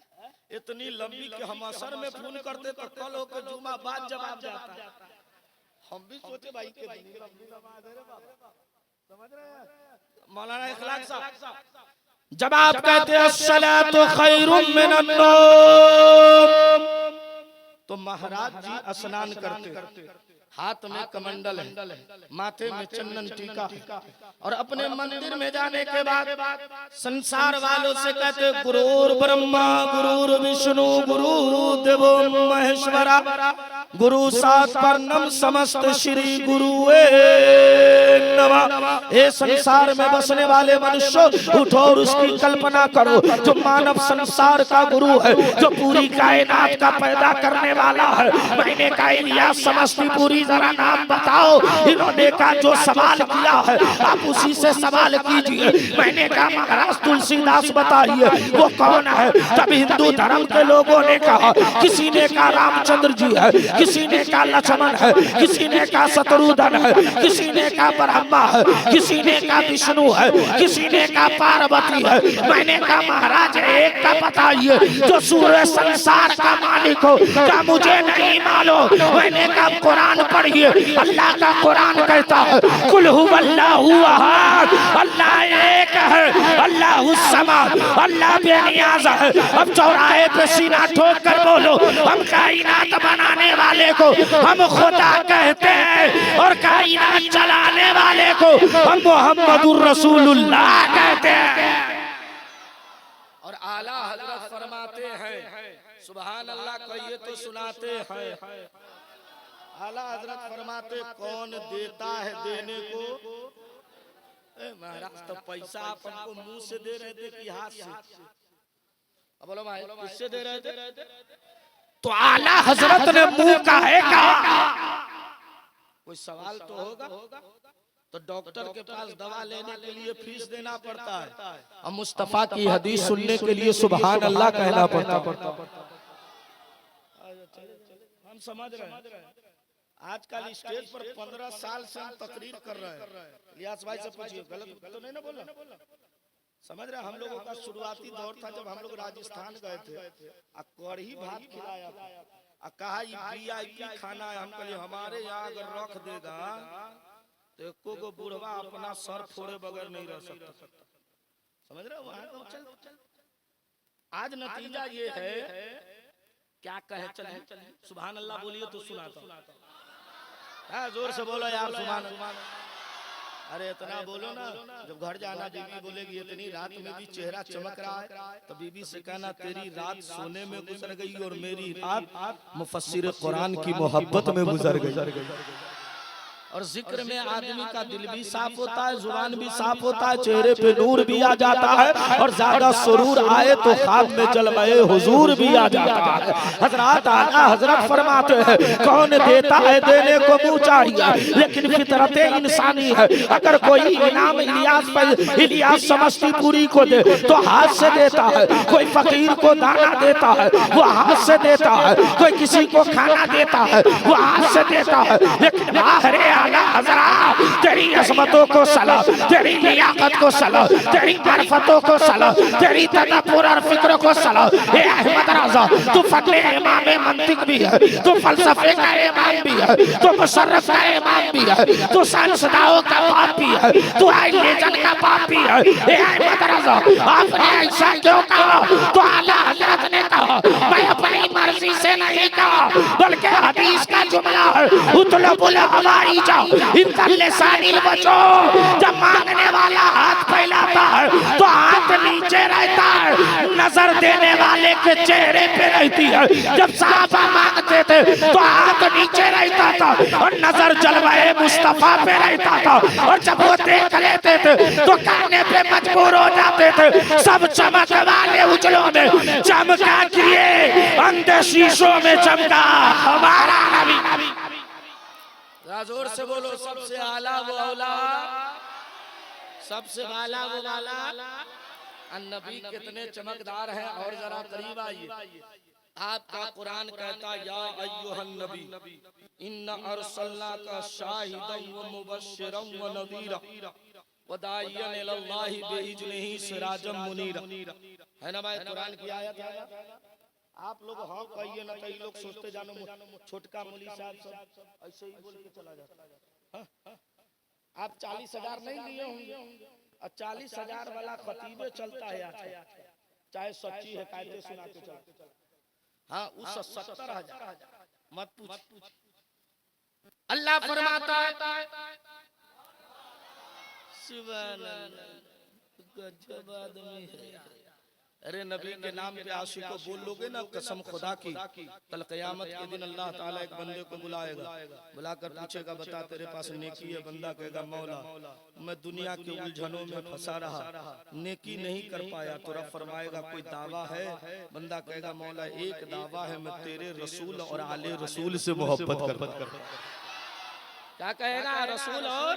इतनी लंबी कि हम असर में फोन करते तो कल हो के जुमा बाद जवाब जाता। हम भी सोचे भाई के लंबी नमाज है रे बाबा, समझ रहे हैं? मौलाना इखलाक साहब जब आप कहते हैं अस्सलातु खैरुम मिनन नौम, तो महाराज जी स्नान करते, हाथ में कमंडल है, माथे में चंदन टीका, और अपने मंदिर में जाने के बाद संसार वालों से कहते गुरुर ब्रह्मा गुरुर विष्णु गुरुदेवो महेश्वरा गुरु सात परम समस्त श्री गुरुवे नमः। ये संसार में बसने वाले मनुष्यों उठो और उसकी कल्पना करो जो मानव संसार का गुरु है, जो पूरी कायनात का पैदा करने वाला है। मैंने कहा इलियास समस्तीपुरी जरा नाम बताओ। इन्होंने कहा जो सवाल किया है आप उसी से सवाल कीजिए। मैंने कहा महाराज तुलसीदास बताइए वो कौन है। तब हिंदू धर्म के लोगों ने कहा, किसी ने कहा रामचंद्र जी है, किसी ने कहा लक्ष्मण है, किसी ने कहा शत्रुघ्न है, किसी ने कहा ब्रह्मा है, किसी ने कहा विष्णु है, किसी ने कहा पार्वती है। मैंने कहा महाराज एक का बताइए जो सूर्य संसार का मालिक हो। क्या मुझे नहीं मालूम। मैंने कहा कुरान पढ़िए, अल्लाह का कुरान कहता है कुल हुवल्लाहु अहद, अल्लाह एक है, अल्लाहु समद, अल्लाह बेनियाज है। अब चौराहे पे सीना ठोक कर बोलो हम कायनात बनाने वाले को हम खुदा कहते हैं और कायनात चलाने वाले को हम मोहम्मदुर रसूलुल्लाह कहते हैं। और आला हजरत फरमाते हैं सुभान अल्लाह कहिए तो सुनाते हैं। आला हजरत फरमाते कौन देता है देने को। महाराज तो पैसा आप हमको मुंह से दे रहे थे कि हाथ से? अब बोलो भाई किससे दे रहे थे? तो आला हजरत ने मुंह का है कहा। कोई सवाल तो होगा। तो डॉक्टर के पास दवा लेने के लिए फीस देना पड़ता है, और मुस्तफा की हदीस सुनने के लिए सुभान अल्लाह कहना पड़ता। हम समझ रहे हैं। आजकल स्टेज पर 15 साल से हम तकरीर कर रहे हैं। इलियास भाई से पूछिए गलत तो नहीं ना बोला? समझ रहे? हम लोगों का शुरुआती दौर था जब हम लोग राजस्थान गए थे, कढ़ी भात खिलाया था, कहा VIP खाना है। हम कहे हमारे यहाँ अगर रख देगा तो एको को बुढ़वा अपना सर फोड़े बगैर नहीं रह सकता। समझ रहे हो? आज नतीजा ये है, क्या कहे चले सुभान अल्लाह बोलिए तो सुनाता हूं। जोर से बोलो यार सुभान अल्लाह। अरे इतना बोलो ना, जब घर जाना बीवी बोलेगी इतनी रात में भी चेहरा चमक रहा है, तो बीबी से कहना तेरी रात सोने में गुजर गई और मेरी रात मुफस्सिर कुरान की मोहब्बत में गुजर गई। और जिक्र में आदमी का दिल भी साफ होता है, जुबान भी साफ होता है, चेहरे पे नूर भी आ जाता है, और ज्यादा सुरूर आए तो ख्वाब में जलवाए हुजूर भी आ जाता है। हजरत आला हजरत फरमाते हैं कौन देता है देने को मुंह चाहिए, लेकिन फितरत इंसानी है। अगर कोई इनाम इलियास समस्तीपुरी को दे तो हाथ से देता है, कोई फकीर को दाना देता है वो हाथ से देता है, कोई किसी को खाना देता है वो हाथ से देता है। लेकिन बाहरे आला हज़रात तेरी अज़मतों को सलाम, तेरी लियाकत को सलाम, तेरी मारिफतों को सलाम, तेरी तदब्बुर और फिक्र को सलाम। ए अहमद रज़ा तू फक़े इमाम मंतिक भी है, तू फ़लसफ़े का इमाम भी है, तू मुशर्रफ का इमाम भी है, तू साइंसदानों का बाप भी है, तू आइलेजन का बाप भी है। ए अहमद रज़ा आपने ऐसा क्यों कहा? तो आला हज़रत ने कहा मैं अपनी मर्जी से नहीं कहा, बल्कि हदीस का जुमला है उतलबुल हवाई जब मांगने वाला हाथ फैलाता है तो हाथ नीचे रहता है, नजर देने वाले के चेहरे पे रहती है। जब सहाबा मांगते थे तो हाथ नीचे रहता था और नजर जलवाए मुस्तफा पे रहता था, और जब वो देख लेते थे तो कहने पे मजबूर हो जाते थे। सब चमक वाले उजलों में चमका किए, अंधे शीशों में चमका हमारा नबी। जोर से बोलो सबसे आला वो औला, सबसे आला वो वाला। नबी कितने चमकदार हैं। और जरा करीब आइए, आपका कुरान कहता या अय्युहन नबी इन्ना अरसलनाका शाहिदन व मुबश्शिरन व नज़ीरा व दाइयन इलल्लाहि बिइज़्निही सिराजम मुनीरा। है ना भाई, कुरान की आयत है ना। आप लोग हाँ कहिए ना, कई लोग सोचते जानो छोटका मौलवी साहब सब ऐसे ही बोल के चला जाता है। आप 40,000 नहीं लिए होंगे, और 40,000 वाला खतीबे चलता है आज, चाहे सच्ची है कायदे सुना के चलता। हाँ उस 70,000 मत पूछ। अल्लाह फरमाता है सुभान अल्लाह, गजब आदमी है। अरे नबी के नाम पे आशिक को बोल लोगे ना, कसम खुदा की कल क़यामत के दिन अल्लाह ताला एक बंदे को बुलाएगा, बुलाकर पूछेगा बता तेरे पास नेकी है? बंदा कहेगा मौला मैं दुनिया के उलझनों में फंसा रहा, नेकी नहीं कर पाया। तो रब फरमाएगा कोई दावा है? बंदा कहेगा मौला एक दावा है, मैं तेरे रसूल और आले रसूल से मोहब्बत करता। क्या कहेगा? रसूल और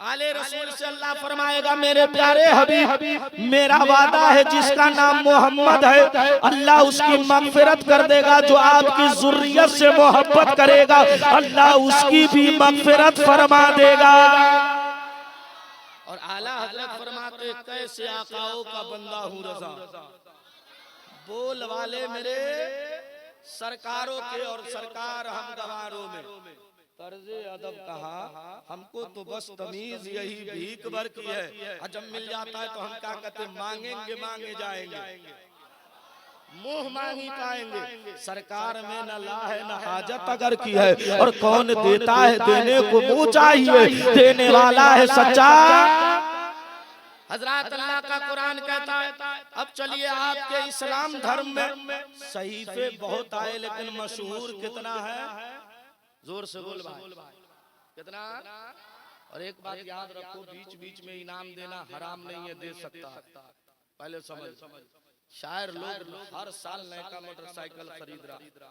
आले रसूल से। अल्लाह फरमाएगा मेरे प्यारे हबीब मेरा वादा है जिसका नाम मोहम्मद है, अल्लाह उसकी मगफिरत कर देगा। जो आपकी ज़ुर्रियत से मोहब्बत करेगा अल्लाह उसकी भी मगफिरत फरमा देगा। और आला हज़रत फरमाते कैसे आकाओं का बंदा हूँ रज़ा, बोल वाले मेरे सरकारों के और सरकार हम गवारों में। तर्ज़े अदब कहा हमको तो बस तमीज यही भीख भर की है, जब मिल जाता है तो हम क्या कहते मांगेंगे मांगे जाएंगे, मुंह मांगी पाएंगे। सरकार में न ला है न हाजत अगर की है, और कौन देता है देने को मुंह चाहिए, देने वाला है सच्चा। हजरत अल्लाह का कुरान कहता है। अब चलिए आपके इस्लाम धर्म में सहीफे बहुत आए लेकिन मशहूर कितना है? जोर से बोल भाई कितना? और एक बात याद रखो, बीच बीच में इनाम देना हराम नहीं है, दे सकता है। पहले समझ, शायर लोग हर साल नया मोटरसाइकिल खरीद रहा,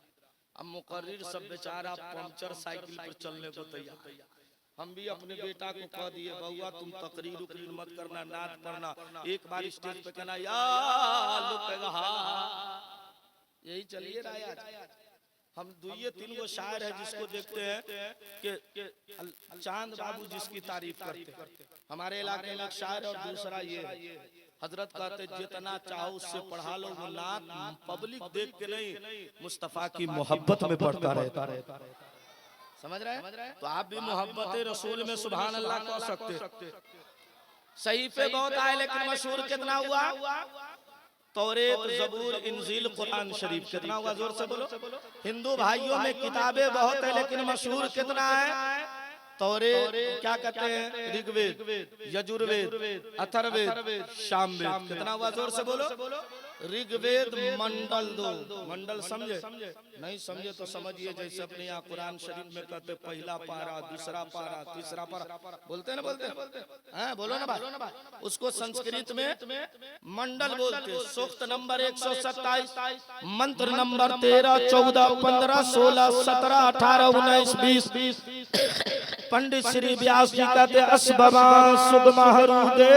अब मुकर्रिर सब बेचारा पंचर साइकिल पर चलने को तैयार। हम भी अपने बेटा को कह दिए बउआ तुम तकरीर उकरीर मत करना, नाच पढ़ना, एक बार स्टेज पे कहना या लोग कहेगा हाँ, यही चलिए रहा है। हम 2-3 गो शायर है जिसको देखते हैं कि चांद बाबू जिसकी तारीफ करते हैं हमारे इलाके में शायर, और दूसरा ये हजरत कहते जितना चाहो उससे पढ़ा लो, वो नात पब्लिक देख के नहीं मुस्तफा की मोहब्बत में पढ़ता रहता है। समझ रहे हैं? तो आप भी मोहब्बत रसूल में सुभान अल्लाह कह सकते। सहीफे बहुत आए लेकिन मशहूर कितना हुआ? तौरेत, ज़बूर, इंजील, कुरान शरीफ। कितना हुआ? जोर से बोलो। हिंदू भाइयों में किताबें बहुत है लेकिन मशहूर कितना है? तौरेत, क्या कहते हैं? ऋग्वेद, यजुर्वेद, अथर्ववेद, सामवेद। कितना हुआ? जोर से बोलो। ऋग्वेद मंडल 2, मंडल समझे? नहीं समझे तो समझिए, जैसे अपने यहाँ कुरान शरीफ में कहते पहला पारा, दूसरा पारा, तीसरा पारा, बोलते ना, बोलते हैं, बोलो ना भाई। उसको संस्कृत में मंडल बोलते। सूक्त नंबर 127, मंत्र नंबर 13, 14, 15, 16, 17, 18, 19, 20। पंडित श्री व्यास जी कहते असबबा सुगमहरुदे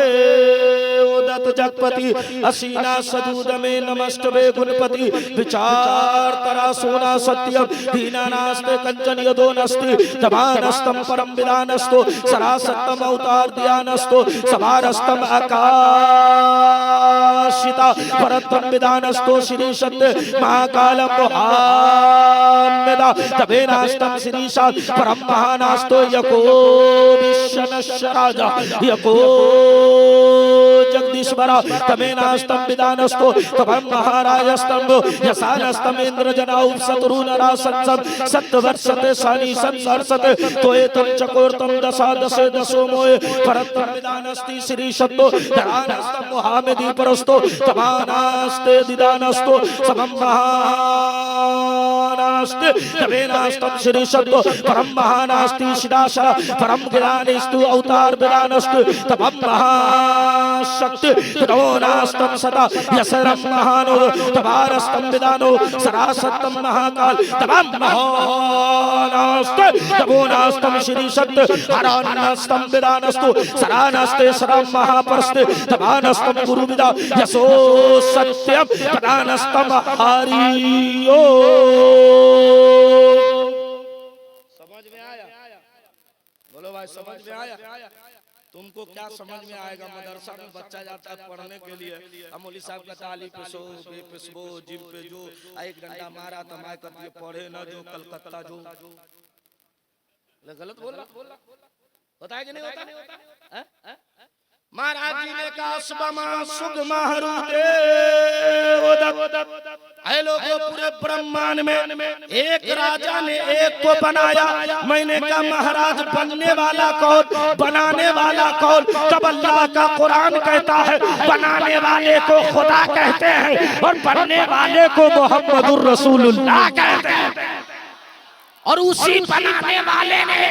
उदत जगपति असीना सदूद में नमस्तवे गुणपति विचार तरा सोना सत्यम दीना नास्ते कंचन यदो नस्ति तमानस्तम परम विदानस्तो सरासतम अवतार ध्यानस्तो सभारस्तम आकाशिता परतम विदानस्तो श्री सत्य महाकालम मोहाम्मदा तबेनास्तम श्री सात परम महानास्तो यको विश्वनश्वराजा यको जगदीश्वरा तमेनास्तम विदानस्तो तभम महाराजस्तंभो यसानस्तम इंद्रजनाउ शत्रुनरा संसद सत्वर्षते सानी संसर्षते तोएतम चकोरतम दशा दशे दशो मोए परतम विदानस्ति श्री शब्दो धरानस्तम मुहामेदी परस्तो तमानास्ते दिदानस्तो समम महानास्ते तमेनास्तम श्री शब्दो परम महानास्ति शिदाशा परम गिरानिस्तु अवतार विदानस्तु तभम महा शक्ति तवोनास्तम सदा यसरम महानो तबारस्तम विदानो सरासतम महाकाल तबम महानास्त तवोनास्तम श्री सत्य हरानास्तम विदानस्तु सरानस्ते सरम महापरस्ते तबानस्तम गुरु विदा यसो सत्यम प्रदानस्तम हरियो। समझ में आया? बोलो भाई समझ में आया? तुमको क्या समझ में आएगा? मदरसा में बच्चा जाता है पढ़ने के लिए, मौलवी साहब का ताली पे सो जिम पे जो एक डंडा मारा तो मैं कभी पढ़े ना जो कलकत्ता जो गलत बोल रहा होता है कि नहीं होता? महाराज जी ने कहा सुगमा सुगमा लोगों पूरे ब्रह्मांड में एक राजा ने एक को बनाया। मैंने कहा महाराज बनने वाला कौन, बनाने वाला कौन? तब अल्लाह का कुरान कहता है बनाने वाले को खुदा कहते हैं और बनने वाले को मोहम्मदुर रसूलुल्लाह कहते हैं। और उसी बनाने वाले ने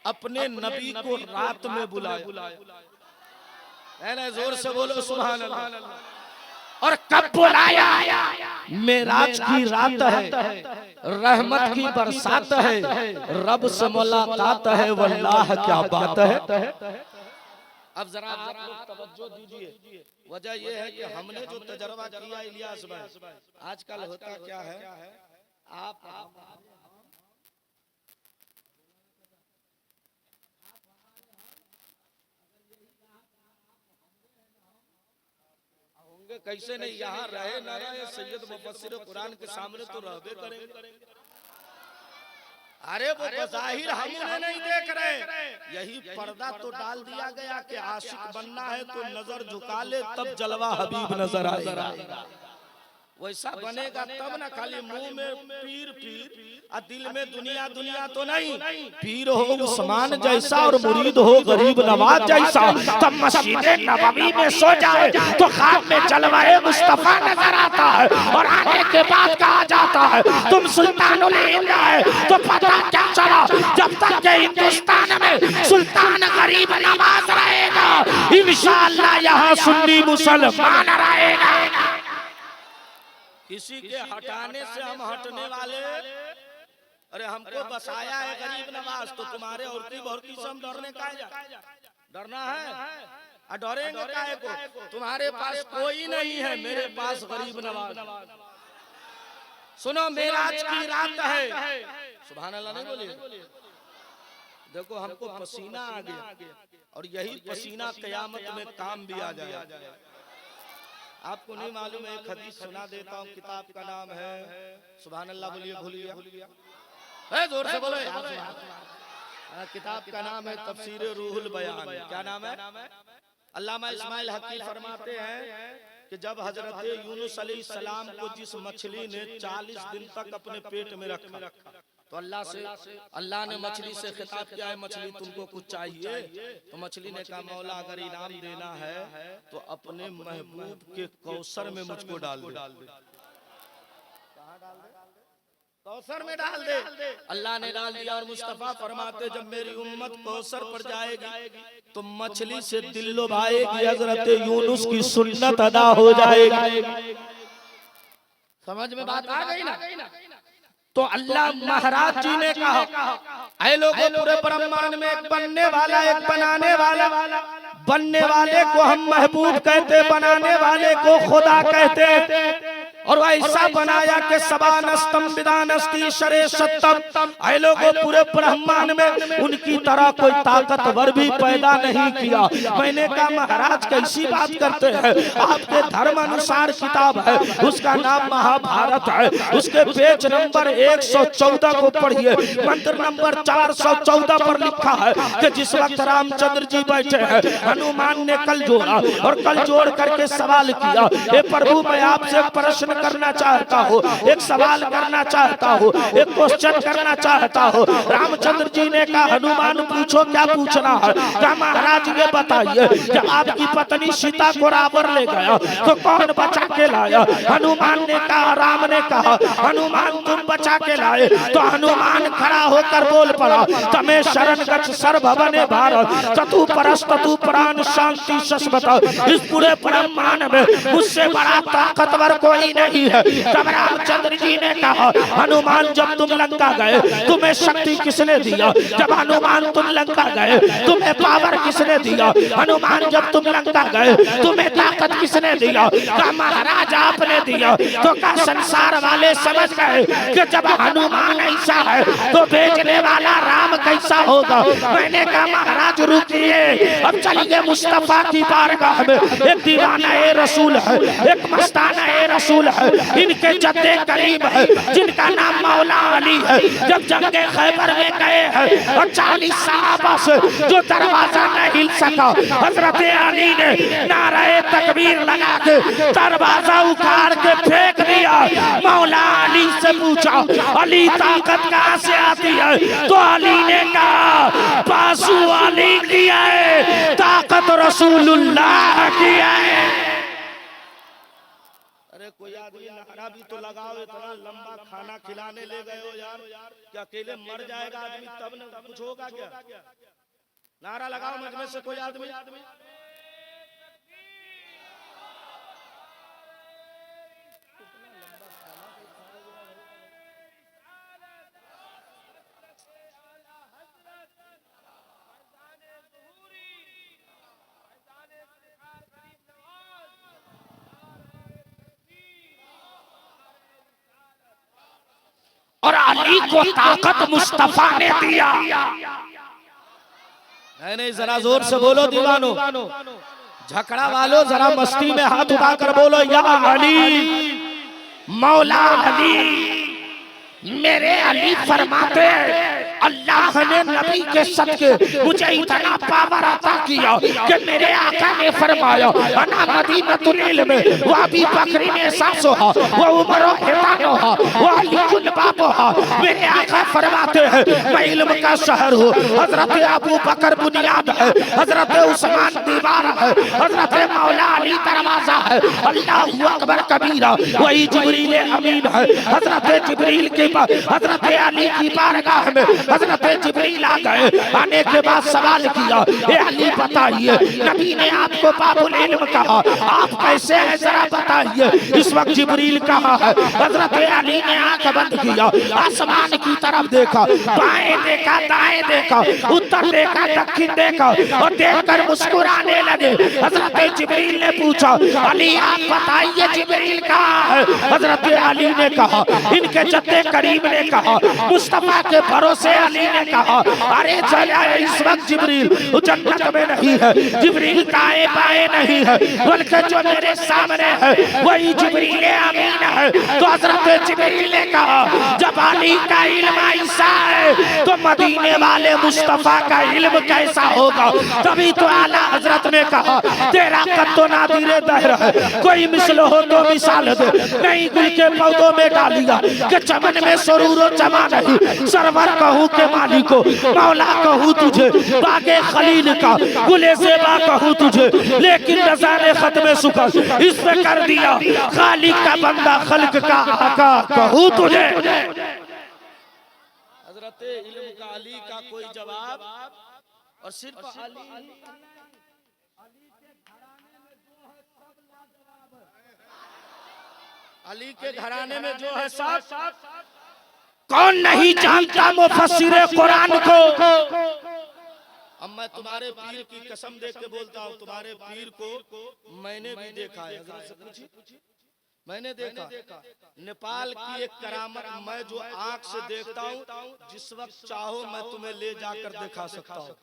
अपने नबी को रात में बुलाया। जोर से बोलो सुभान अल्लाह। और कब बुलाया? मेराज की रात है, रहमत की बरसात है, रब से मुलाकात है, वल्लाह क्या बात है। अब जरा आप लोग तवज्जो दीजिए। वजह यह है कि हमने जो तजर्बा किया इलियास भाई, आजकल होता क्या है, आप कैसे नहीं, यहाँ रहे न रहे सैयद मुफस्सिर कुरान के सामने तो रहबे करेंगे। अरे वो बज़ाहिर हम उन्हें नहीं देख रहे, यही पर्दा तो डाल दिया गया कि आशिक बनना है तो नजर झुका ले तब जलवा हबीब नजर आएगा। वैसा बनेगा तब ना, खाली मुंह में पीर पीर और दिल में दुनिया दुनिया तो नहीं। पीर हो उस्मान जैसा और मुरीद हो गरीब नवाज जैसा, तब मस्जिद नबवी में सो जाए तो ख्वाब में जलवाए मुस्तफा नजर आता है और आने के बाद कहा जाता है तुम सुल्तानुल हिंद है। तो पता क्या चला, जब तक के हिंदुस्तान में सुल्तान गरीब नवाज रहेगा इंशाअल्लाह यहाँ सुन्नी मुसलमान रहेगा। किसी के हटाने से हम हटने वाले, अरे हमको बसाया है गरीब नवाज, तो तुम्हारे औरती बहुरती से हम डरने का डरना है? डरेंगे काहे को? तुम्हारे पास कोई नहीं है, मेरे पास गरीब नवाज। सुनो मेराज की रात है, सुभान अल्लाह नहीं बोलिए। देखो हमको पसीना आ गया और यही पसीना क़यामत में काम भी आ जाएगा। आपको नहीं मालूम है, एक हदीस सुना देता हूँ, किताब का नाम है सुभान अल्लाह बोलिए, भूल गया जोर से बोलो। किताब का नाम है तफसीर रूहुल बयान। क्या नाम है? अल्लामा इस्माइल हकी फरमाते हैं कि जब हजरत यूनुस अलैहिस्सलाम को जिस मछली ने 40 दिन तक अपने पेट में रखा तो अल्लाह ने मछली से खिताब किया है मछली तुमको कुछ चाहिए? तो मछली ने कहा मौला अगर इनाम देना है तो अपने महबूब के कौसर में मुझको डाल दे। कौसर में डाल दे। अल्लाह ने डाल दिया और मुस्तफा फरमाते जब मेरी उम्मत कौसर पर जाएगी तो मछली से दिल लुभाएगी, हजरत यूनुस की सुन्नत अदा हो जाएगी। समझ में बात आ गई ना? तो अल्लाह महाराज जी ने कहा ऐ लोगों पूरे ब्रह्मांड में एक बनने वाला एक बनाने वाला, बनने वाले को हम महबूब कहते, बनाने वाले को खुदा कहते। और ऐसा बनाया कि सबानस्तम विदानस्ती शरे सत्तम। ऐ लोगों पूरे ब्रह्मांड में उनकी तरह कोई ताकतवर भी पैदा नहीं किया। मैंने कहा महाराज कैसी बात करते हैं, आपके धर्म अनुसार किताब है उसका नाम महाभारत है, उसके पेज नंबर 114 को पढ़िए, मंत्र नंबर 414 पर लिखा है कि जिस वक्त रामचंद्र जी बैठे हैं हनुमान ने कल जोड़ा और कल जोड़ करके सवाल किया, हे प्रभु मैं आपसे प्रश्न करना चाहता हो, एक सवाल करना चाहता हो, एक क्वेश्चन करना चाहता हो। रामचंद्र जी ने कहा हनुमान पूछो, क्या पूछना है? कहा महाराज ये बताइए, जब आपकी पत्नी सीता को रावण ले गया तो कौन बचा के लाया? हनुमान ने कहा, राम ने कहा हनुमान तुम बचा के लाए। तो हनुमान खड़ा होकर बोल पड़ा, तमें शरण गच्छ सर्वभवने भारत ततु परस ततु प्राण शांति शश्वत। इस पूरे ब्रह्मांड में मुझसे बड़ा ताकतवर कोई नहीं है। तब रामचंद्र जी ने कहा हनुमान जब तुम लंका गए तुम्हें शक्ति किसने दिया? जब हनुमान तुम लंका गए तुम्हें पावर किसने दिया? हनुमान जब तुम लंका गए तुम्हें ताकत किसने दिया? कहा महाराज आपने दिया। तो कहा संसार वाले समझ गए कि जब हनुमान ऐसा है तो भेजने वाला राम कैसा होगा। मैंने कहा महाराज रुकिए, अब चलिए मुस्तफा की बारगाह में। एक दीवाना ए रसूल है, एक मस्ताना ए रसूल है, इनके जद्दे करीम है जिनका नाम मौला अली है। जब जंगे खैबर में गए हैं और 40 सहाबा से जो दरवाजा नहीं हिल सका, हजरत अली ने नारे तकबीर लगा के दरवाजा उखाड़ के फेंक दिया। मौला अली से पूछा अली ताकत कहाँ से आती है? तो अली ने कहा बासु अली की है, ताकत रसूलुल्लाह की है। अरे कोई आदमी नारा भी तो लगाओ, इतना लंबा खाना खिलाने ले गए हो यार, क्या अकेले मर जाएगा आदमी तब न कुछ होगा क्या? नारा लगाओ मजमे से कोई आदमी। और अली को ताकत मुस्तफा ने दिया। नहीं, जरा जोर से बोलो दीवानो, झगड़ा वालों जरा मस्ती में हाथ उठाकर बोलो या अली, मौला अली। मेरे अली फरमाते अल्लाह ने नबी के सदके मुझे इतना पावर अता किया कि मेरे आका ने फरमाया अना मदीनतुल इल्म व अबी बकर ने सासो व उमर हितानो व अली बाबो। मेरे आका फरमाते हैं मैं इल्म का शहर हूँ। हजरत अबू बकर बुनियाद है, हजरत उस्मान दीवार है, हजरत मौला अली दरवाजा है। अल्लाहु अकबर कबीरा, वही जिब्रील अमीन है। हजरत जिब्रील के हजरत अली की बारगाह में हजरत जिब्रील आ गए। आने के बाद सवाल किया ए अली बताइए, नबी ने आपको बाबुल इल्म कहा, आप कैसे हैं जरा बताइए। इस वक्त जिब्रील कहा है, हजरत अली ने आंख बंद किया, आसमान की तरफ देखा, बाएं देखा, दाएं देखा, उत्तर देखा, दक्षिण देखा और देखकर मुस्कुराने लगे। हजरत जिब्रील ने पूछा अली आप बताइए जिब्रील कहाँ है? हजरत अली ने कहा, इनके जद्दे करीम ने कहा, मुस्तफा के भरोसे अली ने कहा अरे चला इस वक्त जिब्रील जन्नत में नहीं है, जिब्रील दाएं बाएं नहीं है, बल्कि जो मेरे सामने है वही जिब्रील अमीन है। तो हजरत जिब्रील ने कहा जब अली का इल्म ऐसा है तो मदीने वाले मुस्तफा का इल्म कैसा होगा? तभी तो आला हजरत ने कहा तेरा कद तो नादिरे दहर है, कोई मिसल हो तो मिसाल दे। नहीं गुल के पौधों में डालिया कि चमन में सरूरो जमा नहीं, सरवर कहूँ के मालिको, मौला कहूँ तुझे, बागे खलील का गुले ज़ेबा कहूँ तुझे, लेकिन नज़ारे खत्म सुखस इसमें कर दिया खालिक का बंदा खल्क का आका कहूँ तुझे। हजरत इल्म का अली का कोई जवाब और सिर्फ अली अली के घराने में जो है सब कौन नहीं जानता मुफस्सिरे कुरान को। अब मैं तुम्हारे पीर की कसम दे के बोलता हूँ, तुम्हारे पीर को मैंने भी देखा है। मैंने देखा नेपाल की एक करामत मैं जो आंख से देखता हूँ, जिस वक्त चाहो मैं तुम्हें ले जाकर दिखा सकता हूँ।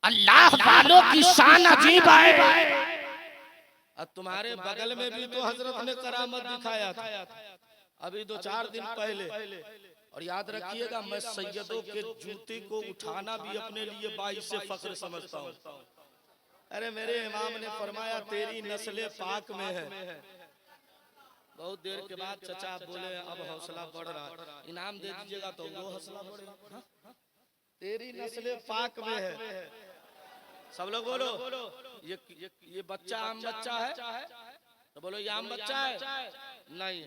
अल्लाह वालों की शान अजीब है। अब तुम्हारे बगल में भी तो हजरत ने करामत दिखाया था अभी 2-4 दिन पहले। और याद रखिएगा मैं सैयदों के जूते को उठाना भी अपने लिए बाइस से फख्र समझता हूँ। अरे मेरे इमाम ने फरमाया तेरी नस्ल पाक में है। बहुत देर के बाद चचा बोले अब हौसला बढ़ रहा, इनाम दे दीजिएगा तो वो हौसला बढ़ेगा। तेरी नस्ल पाक में है। सब लोग बोलो ये बच्चा आम बच्चा है, तो बोलो ये आम बच्चा है। नहीं,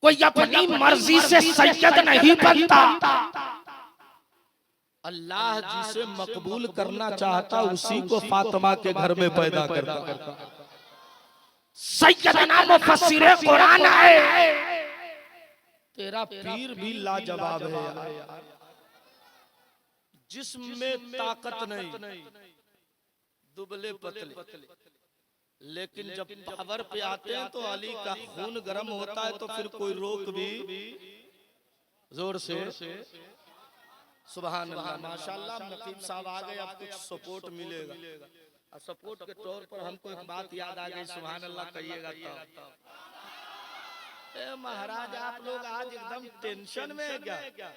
कोई अपनी मर्जी से सैयद नहीं बनता। अल्लाह जिसे मकबूल करना चाहता उसी को फातिमा के घर में पैदा करता। सैयदना मुफस्सिर कुरान है। तेरा पीर भी लाजवाब है यार, जिसमें ताकत नहीं, दुबले पतले, लेकिन जब पावर पे आते हैं तो अली का खून गर्म होता है तो फिर कोई रोक भी जोर से। सुभान अल्लाह, माशाअल्लाह। नकीब साहब आ गए, अब कुछ सपोर्ट मिलेगा। और सपोर्ट के तौर पर हमको एक बात याद आ गई, सुभान अल्लाह कहिएगा तो। महाराज आप लोग आज एकदम टेंशन में है क्या?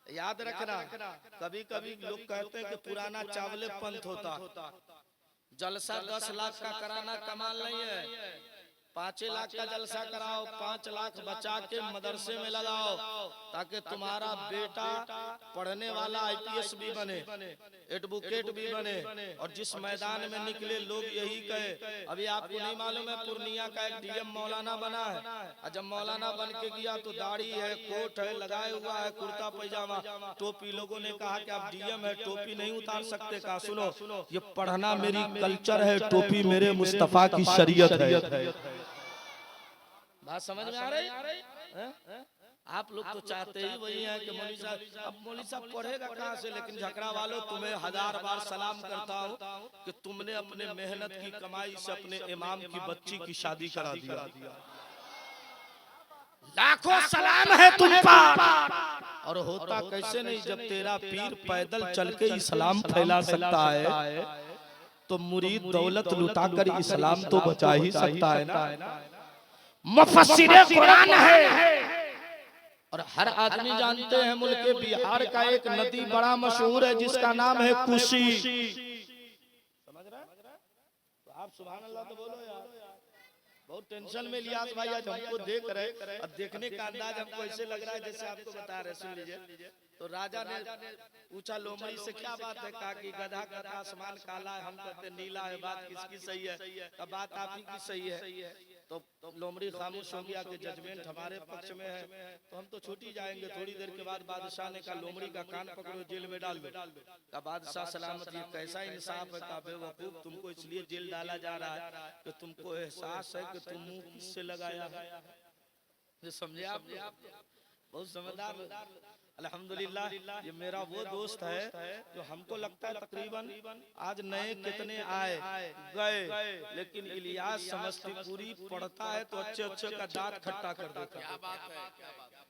याद रखना, कभी कभी लोग कहते हैं कि पुराना चावले पंथ होता। जलसा 10 लाख का कराना कमाल नहीं है। 5 लाख का जलसा कराओ, 5 लाख बचा के मदरसे में लगाओ, ताकि तुम्हारा बेटा पढ़ने वाला IPS भी बने, एडवोकेट भी बने, और जिस मैदान में निकले लोग यही कहे। अभी आपको नहीं मालूम है, पूर्णिया का एक DM मौलाना बना है, और जब मौलाना बन के गया तो दाढ़ी है, कोट है, लगाए हुआ है, कुर्ता पैजामा, टोपी। लोगों ने कहा कि आप DM है, टोपी नहीं उतार सकते। कहा सुनो, ये पढ़ना मेरी कल्चर है, टोपी मेरे मुस्तफा की शरीयत है। बात समझ में आ रही है? आप लोग तो चाहते ही वही है कि मौलवी साहब, अब मौलवी साहब पढ़ेगा कहाँ से? लेकिन झकड़ा वालों, तुम्हें 1000 बार सलाम करता हूँ कि तुमने अपने मेहनत की कमाई से अपने इमाम की बच्ची की शादी करा दिया। लाखों सलाम है तुम पर। और होता कैसे नहीं, जब तेरा पीर पैदल चल के इस्लाम फैला सकता है तो मुरीद दौलत लुटाकर इस्लाम तो बचा ही सकता है ना। मुफस्सिर कुरान है। और हर आदमी जानते हैं मुल्क बिहार का एक नदी बड़ा मशहूर है जिसका नाम है कुशी। समझ रहे हैं? तो आप सुभान अल्लाह तो बोलो यार। बहुत टेंशन में लियास भाई आज हमको देख रहे, अब देखने का अंदाज हमको ऐसे लग रहा है जैसे आपको बता रहे। सुन लीजिए, तो राजा ने पूछा लोमड़ी से क्या बात है? कहा कि गधा गधा आसमान काला है, हम कहते नीला है। बात किसकी सही है? तो बात आप ही की सही है। तो लोमड़ी खामोश हो गया कि जजमेंट हमारे पक्ष में है, तो हम तो छूट ही जाएंगे। थोड़ी देर के बाद बादशाह ने कहा लोमड़ी का कान पकड़ो, जेल में डाल दो। का बादशाह सलामत, ये कैसा इंसाफ है? का बेवकूफ, तुमको इसलिए जेल डाला जा रहा है कि तुमको एहसास है कि तुम मुंह किससे लगाया है। ये समझे आप? बहुत समझदार। अल्हम्दुलिल्लाह, ये मेरा वो दोस्त है जो हमको लगता है तकरीबन आज नए कितने आए गए, लेकिन इलियास समस्तीपुरी पढ़ता है तो अच्छे अच्छे का दांत खट्टा कर देता है।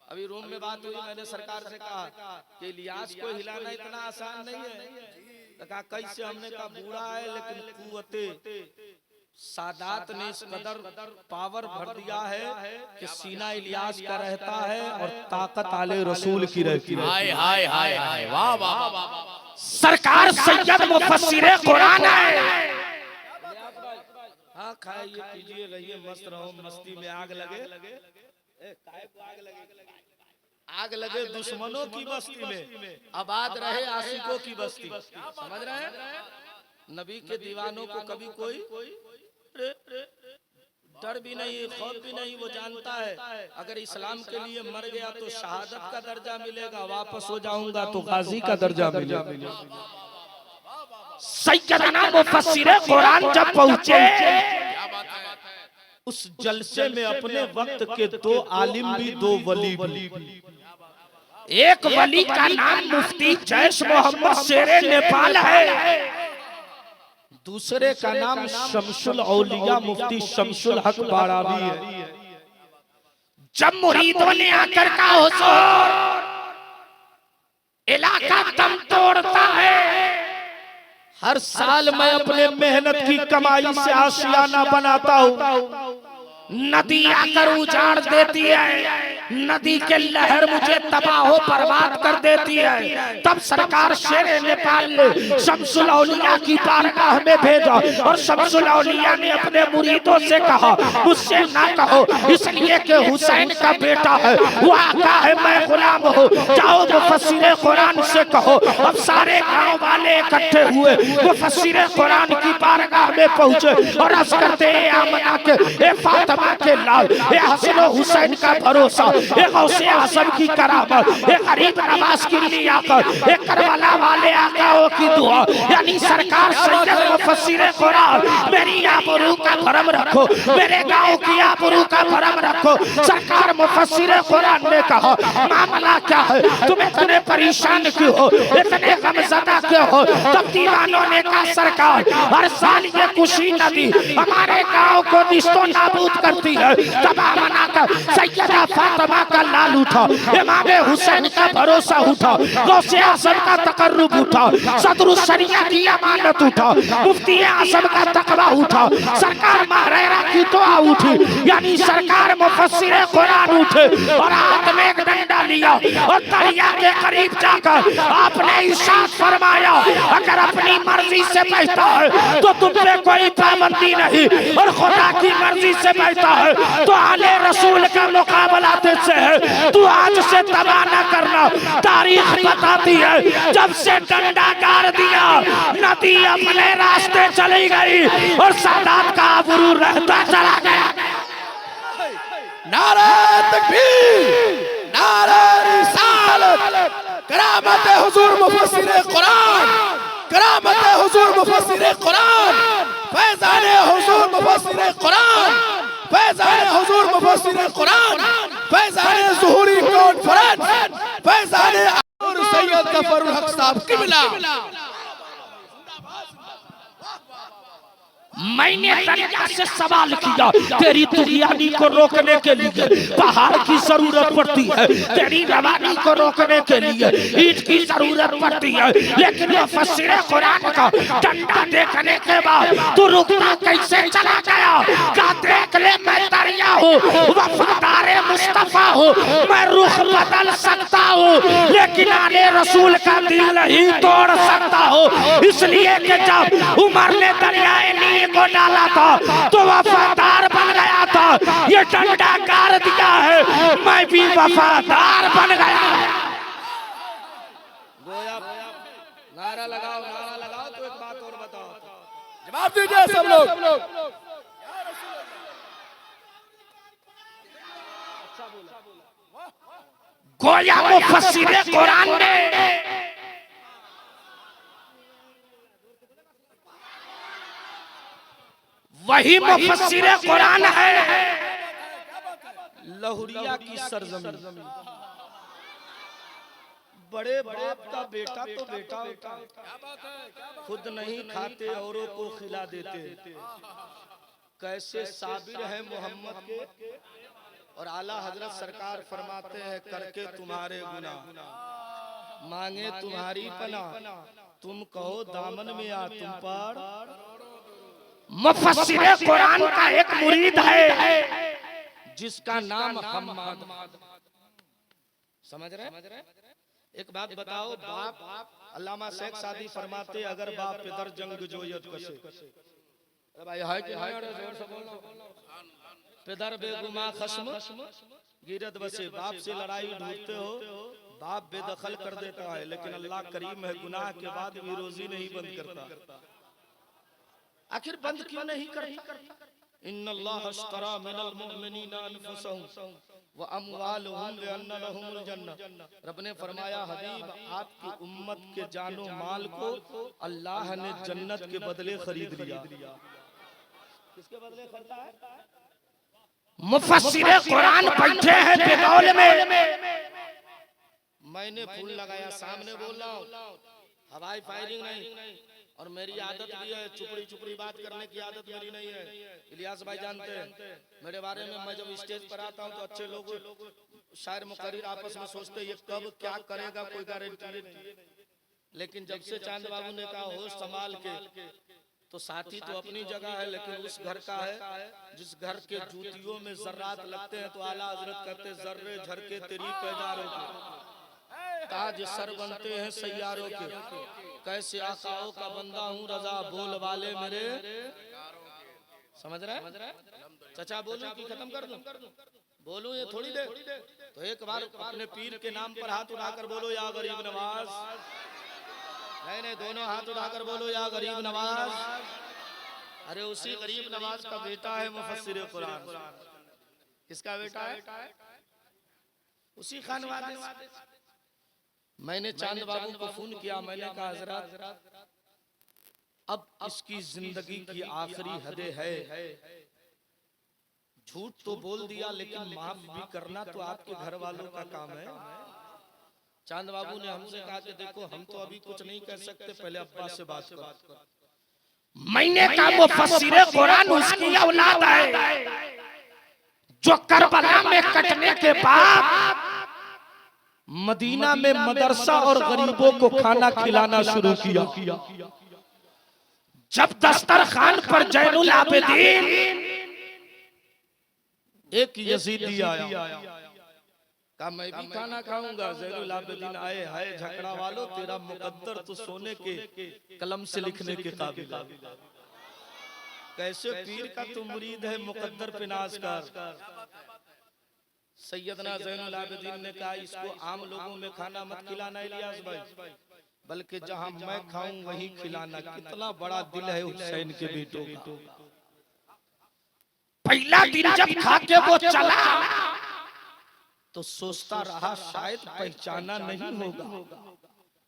अभी रूम में बात हुई, मैंने सरकार से कहा कि इलियास को हिलाना इतना आसान नहीं है। कहा कैसे? हमने कहा बूढ़ा है लेकिन कुव्वते सादात ने इस कदर पावर भर दिया है कि सीना इलियास का रहता है और ताकत आले रसूल की रहती है। हाय हाय हाय हाय, वाह वाह वाह। सरकार सैयद मुफस्सिर कुरान है। हाँ खाइए पीजिए, रहिए मस्त रहो। मस्ती में आग लगे, आग लगे दुश्मनों की बस्ती में, आबाद रहे आशिकों की बस्ती। समझ रहे हैं? नबी के दीवानों को कभी कोई डर भी नहीं, खौफ भी नहीं। वो जानता है अगर इस्लाम के लिए मर गया तो शहादत का दर्जा मिलेगा, वापस हो जाऊंगा तो गाजी का दर्जा मिलेगा। सैयदना मुफस्सिर कुरान जब पहुंचे उस जलसे में अपने वक्त के 2 आलिम भी, 2 वली भी। एक वली का नाम मुफ्ती जैश मोहम्मद शेरे नेपाल है, दूसरे का नाम शमसुल औलिया मुफ्ती शमसुल हक बारावी है। जब मुरीदों ने आकर कहा हुजूर इलाका दम तोड़ता है, हर साल मैं अपने मेहनत की कमाई से आशियाना बनाता हूँ, नदी आकर उजाड़ देती है, नदी के लहर मुझे तबाह बर्बाद कर देती है। तब सरकार शेरे नेपाल ने शमसुल औलिया की बारगाह में भेजा और शमसुल औलिया ने अपने मुरीदों से कहा मुझसे ना कहो, इसलिए कि हुसैन का बेटा है, वो आका है, मैं गुलाम हूँ। जाओ मुफस्सिर कुरान से कहो। अब सारे गांव वाले इकट्ठे हुए, मुफस्सिर कुरान की बारगाह में पहुंचे और अर्ज करते हैं आमना के, ए फातिमा के लाल, ए हसन हुसैन का भरोसा, ए गौसे आजम की करामत, ए गरीब नवाज की लियाकत, ए करबला वाले आकाओं की दुआ, यानी सरकार सैयद मुफस्सिर कुरान मेरी आबरू का भरम रखो, मेरे गांव की आबरू का भरम रखो। सरकार मुफस्सिर कुरान ने कहा मामला क्या है, तुम इतने परेशान क्यों हो, इतने गमज़दा क्यों हो? तब दीवानों ने कहा सरकार हर साल ये कुशी नदी हमारे गांव को निस्तो नाबूद करती है। तब आमना का सैयदा फातिमा का लाल उठा, इमाम हुसैन का भरोसा उठा, गौसे आज़म का तकर्रुब उठा, सदरुल शरिया की अमानत उठा, मुफ्ती आज़म का तकवा उठा, सरकार महरेरा की दुआ उठी, यानी सरकार मुफस्सिर कुरान उठे और हाथ में एक डंडा लिया और दरिया के करीब जाकर आपने इरशाद फरमाया अगर अपनी मर्जी से बहता है तो तुम पे कोई पाबंदी नहीं, और खुदा की मर्जी से बहता है तो आले रसूल का मुकाबला तुझसे है, तू आज से तबाह न करना। तारीख बताती है जब से डंडा गाड़ दिया नदी अपने रास्ते चली गई और सादात का आबरू रहता चला गया। नारे तकबीर, नारे रिसालत, करामत हुजूर मुफस्सिर कुरान, करामत हुजूर मुफस्सिर कुरान, फैज़ान हुजूर मुफस्सिर कुरान, फैज़ान हुजूर मुफस्सिर कुरान, फैज़ान ज़ुहूरी कॉन्फ्रेंस, फैज़ान सैयद गफरुल हक साहब किबला। मैंने दरिया से सवाल किया तेरी तुगयानी को रोकने के लिए पहाड़ की जरूरत पड़ती है, तेरी रवानी को रोकने के लिए ईंट की जरूरत पड़ती है, लेकिन मुफस्सिर कुरान का डंडा देखने के बाद तू रुकता कैसे चला गया? क्या देख ले मैं दरिया हूँ, वफादार मुस्तफा हूँ, मैं रुख बदल सकता हूँ लेकिन आले रसूल का दिल नहीं तोड़ सकता हूँ। इसलिए कि जब उमर ने दरियाए नील को डाला था तो वफादार बन गया था, ये डंडा गाड़ दिया है मैं भी वफादार बन गया। नारा लगाओ, नारा लगाओ। तो एक बात और बताओ, जवाब दीजिए सब लोग। गोया मुफस्सिर कुरान ने वही मुफस्सिर कुरान है लहुरिया की सरजमीन। बड़े बाप का बेटा तो बेटा होता है, खुद नहीं खाते औरों को खिला देते। कैसे साबिर है मोहम्मद के, और आला हजरत सरकार फरमाते हैं करके तुम्हारे गुनाह मांगे तुम्हारी पनाह, तुम कहो दामन में आ तुम पर। मुफस्सिर कुरान का एक मुरीद है जिसका नाम हम्माद। समझ रहे? एक बात बताओ, बाप अल्लामा शेख सादी फरमाते अगर बाप पे दर जंग जोयत कसे, भाई है कि जोर से बोलो, पेदर बेगुमा खस्म गिरत बसे। बाप से लड़ाई ढूंढते हो, बाप बेदखल कर देता है, लेकिन अल्लाह करीम है, गुनाह के बाद भी रोजी नहीं बंद करता। आखिर बंद क्यों नहीं करता? इन्नल्लाह अश्तरा मिनल मुमिनीना अनफुसहुम व अमवालहुम बिअन्न लहुमुल जन्नह। रब ने फरमाया हबीब आपकी उम्मत के जानो माल को अल्लाह ने जन्नत के बदले खरीद लिया। किसके बदले खरीदा है? मुफस्सिर कुरान बैठे हैं बेगौल में। मैंने फूल लगाया, सामने बोल रहा हूँ, हवाई फायरिंग नहीं। और मेरी आदत भी है, चुपड़ी चुपड़ी बात करने की आदत मेरी नहीं है। इलियास भाई जानते हैं मेरे बारे में, मैं जब स्टेज पर आता हूँ तो अच्छे लोग शायर मुकर्रिर आपस में सोचते ये कब क्या करेगा कोई गारंटी नहीं। लेकिन जब से चांद बाबू ने कहा होश संभाल के तो साथी तो अपनी जगह है, लेकिन उस घर का है जिस घर के जूतियों में जर्रात लगते हैं। तो आला हजरत कहते जर्रे झरके तेरी पैदारों के, ताज सर बनते हैं सैयारों के, कैसे आकाओं का बंदा हूँ रजा बोल वाले मेरे। समझ रहे हैं? चचा बोलूं कि खत्म कर दूं? बोलूं ये थोड़ी देर? तो एक बार अपने पीर के नाम पर हाथ उठाकर बोलो या गरीब नवाज। नहीं, दोनों हाथ उठाकर बोलो या गरीब नवाज। अरे उसी गरीब नवाज का बेटा है मुफस्सिर कुरान। किसका बेटा है? उसी खान वाले। मैंने चांद बाबू को फोन किया, मैंने कहा हजरत अब इसकी जिंदगी की आखिरी हदें है, झूठ तो बोल दिया लेकिन माफ भी करना तो आपके घर वालों का काम है। चांद बाबू ने हमसे कहा कि देखो हम तो अभी कुछ नहीं कर सकते, पहले अब्बा से बात करो। मैंने कहा मुफस्सिर कुरान उसकी औलाद है जो करबला में कटने के बाद मदीना में मदरसा और गरीबों को खाना खिलाना शुरू किया। जब दस्तरखान पर जैनुल आबिदीन एक यजीदी आया, कहा मैं भी खाना खाऊंगा। जैनुल आबिदीन आए, हाय झगड़ा वालों तेरा मुकद्दर तो सोने के कलम से लिखने के काबिल है। कैसे पीर का तू मुरीद है मुकद्दर पे नाज कर। सैयदना जैनुल आबिदीन ने कहा इसको आम लोगों में खाना मत खिलाना इलियास भाई, बल्कि जहां मैं खाऊं वहीं खिलाना। कितना बड़ा दिल है हुसैन के बेटों का। पहला दिन जब खा के वो चला तो सोचता रहा शायद पहचाना नहीं होगा,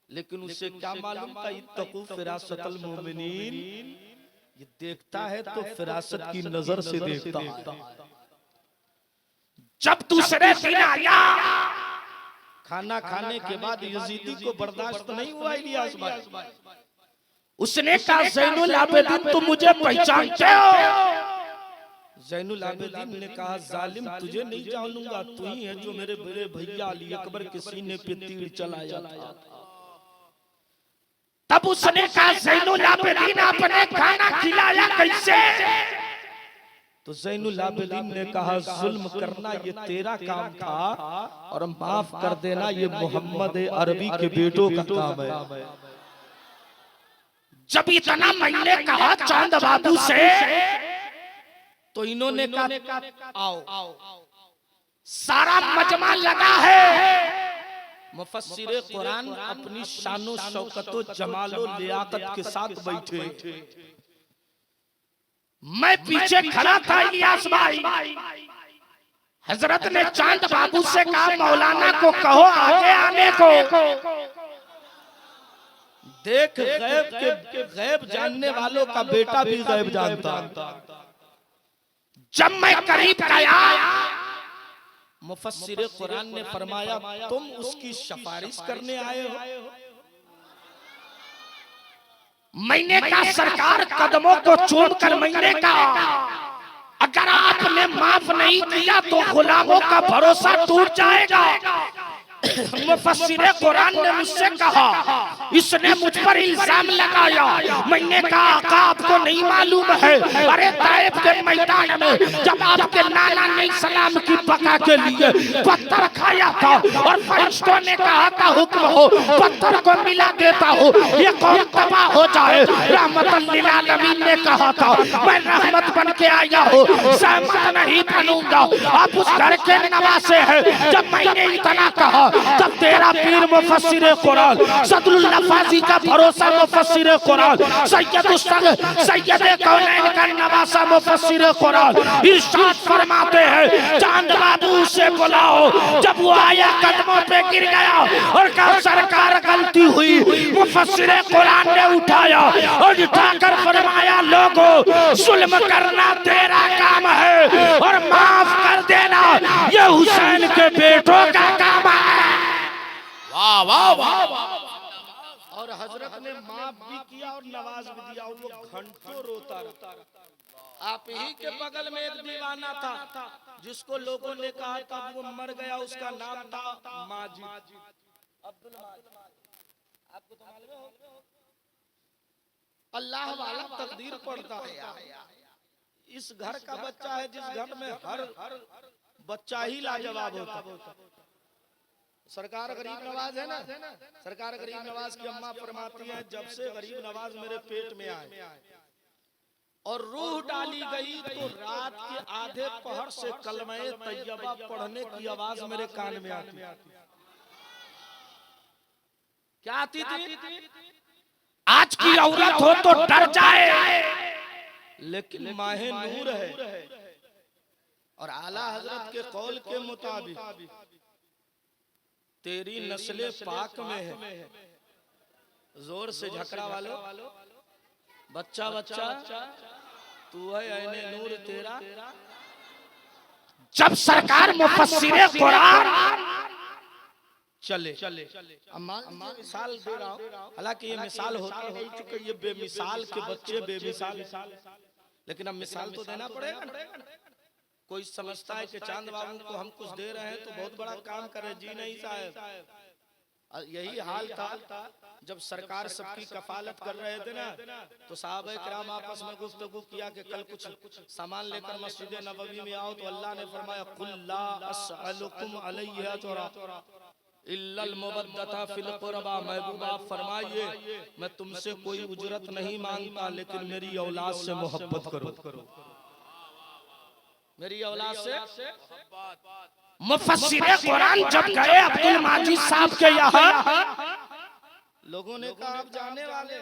लेकिन उसे क्या मालूम था इत्तकू फिरासतल मोमिनीन, ये देखता है तो फिरासत की नजर से देखता है। जब दूसरे दिन आया खाना खाने के बाद यजीदी को बर्दाश्त नहीं हुआ इलियास भाई। उसने कहा जैनुल आबिदीन तुम मुझे पहचानते हो? जैनुल आबिदीन ने कहा जालिम तुझे नहीं जानूंगा, तू ही है जो मेरे बड़े भैया अली अकबर के सीने पे तीर चलाया था। तब उसने कहा जैनुल आबिदीन आपने खाना खिलाया कैसे? तो जैनुल आबिदीन ने कहा जुल्म करना ये तेरा काम था और माफ कर देना ये मोहम्मद अरबी के बेटों का काम है। जब इतना मैंने कहा चांद बाबू से तो इन्होंने कहा आओ। सारा मजमा लगा है। मुफस्सिर कुरान अपनी शानो शौकतो जमालो लियाकत के साथ बैठे। मैं पीछे खड़ा था इलियास भाई। हजरत ने चांद बाबू से कहा मौलाना को कहो आगे आने को। देख गैब जानने वालों का बेटा भी गैब जानता। जब मैं करीब आया मुफस्सिर कुरान ने फरमाया तुम उसकी सिफारिश करने आए हो? मैंने कहा सरकार कदमों को चूमकर मैंने कहा अगर आपने माफ नहीं किया तो गुलामों का भरोसा टूट जाएगा। मुफस्सिर कुरान ने मुझसे कहा इसने मुझ पर इल्जाम लगाया। मैंने कहा आका आपको नहीं मालूम है, अरे ताइफ के मैदान में जब आपके नाना ने सलाम की बका के लिए पत्थर खाया था और फरिश्तों ने कहा था हुक्म हो पत्थर को मिला देता हो ये कौन तबाह हो जाए। रहमतन लिल आलमीन ने कहा था मैं रहमत बन के आया हूँ, सहमत नहीं बनूंगा। आप उस घर के नवासे हैं। जब मैंने इतना कहा तब तेरा पीर मुफस्सिर कुरान सदरुल नफाजी का भरोसा मुफस्सिर कुरान सैयद कौनैन का नवासा मुफस्सिर कुरान इरशाद फरमाते हैं चांद बाबू से बुलाओ। जब वो आया कदमों पे गिर गया और कहा सरकार गलती हुई। मुफस्सिर कुरान ने उठाया और उठाकर फरमाया लोगों जुल्म करना तेरा काम है और माफ कर देना ये हुसैन के बेटों का काम है। वाह वाह वाह। और हजरत ने माफ भी किया और नवाज भी दिया और वो घंटों रोता रहा। आप ही के बगल में एक दीवाना था जिसको लोगों ने कहा था वो मर गया, उसका नाम था माजिद अब्दुल माजिद। आपको तो मालूम है अल्लाह वाला तकदीर पढ़ता है यार। इस घर का बच्चा है जिस घर में हर बच्चा ही लाजवाब होता। सरकार गरीब नवाज है ना, सरकार गरीब नवाज की अम्मा फरमाती है जब से गरीब नवाज मेरे पेट में आए और रूह डाली गई तो रात के आधे पहर से कलमे तैयबा पढ़ने की आवाज मेरे कान में आती। क्या आती थी? आज की औरत हो तो डर जाए, लेकिन माहे नूर है और आला हजरत के कौल के मुताबिक तेरी नस्ले पाक में है। जोर से झकड़ा वालो, बच्चा बच्चा तू है ऐने नूर तेरा। जब सरकार मुफस्सिरे कुरान चले मिसाल दे रहा हूँ, हालांकि ये मिसाल होती नहीं चुके, ये बेमिसाल के बच्चे बेमिसाल, लेकिन अब मिसाल तो देना पड़ेगा ना। कोई समझता है कि चांद बाबू को हम कुछ दे रहे हैं तो बहुत बड़ा काम कर रहे, जी नहीं साहब। यही हाल था जब सरकार सबकी कफालत कर रहे थे ना, तो साहबे किराम आपस में गुफ्तगू किया कि कल कुछ सामान लेकर मस्जिद नबवी में आओ, तो अल्लाह ने फरमाया कुल ला अस्अलुकुम अलैहि अजरा इल्लल मुबद्दता फिल कुरबा। महबूब आप फरमाइए मैं तुमसे कोई उजरत नहीं मांगता, लेकिन मेरी औलाद से मोहब्बत करो, मेरी औलाद से। मुफस्सिरे कुरान जब गए अब्दुल माजिद साहब के यहाँ, लोगों ने कहा आप जाने वाले,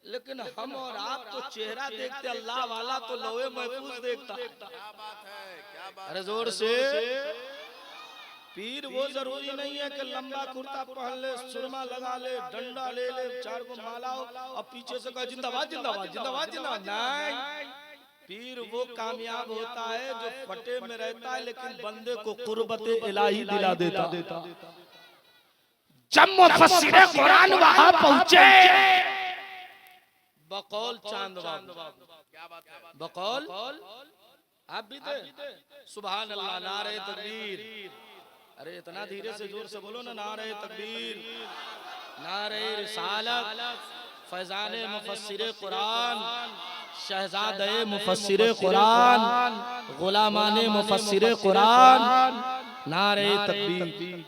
लेकिन हम और आप तो चेहरा देखते, अल्लाह वाला तो लोहे महफूज देखता। क्या बात है, क्या बात। अरे जोर से। पीर वो जरूरी नहीं है कि लंबा कुर्ता पहन ले, सुरमा लगा ले, डंडा ले ले, 4 को माला हो और पीछे से कहा जिंदाबाद जिंदाबाद जिंदाबाद जिंदाबाद। नहीं, पीर वो कामयाब होता है जो फटे में रहता है लेकिन बंदे को कुर्बते इलाही दिला देता। जब मुफस्सिरे कुरान वहां पहुंचे, बकौल चांद बाबू, क्या बात है, बकौल आप भी थे। सुभान अल्लाह, नारे तकबीर। अरे इतना धीरे से जोर से बोलो ना, नारे तकबीर, नारे रिसालत, फैजाने मुफस्सिरे कुरान, शहजादे मुफस्सिरे कुरान, गुलामाने मुफस्सिरे कुरान, नारे तकबीर।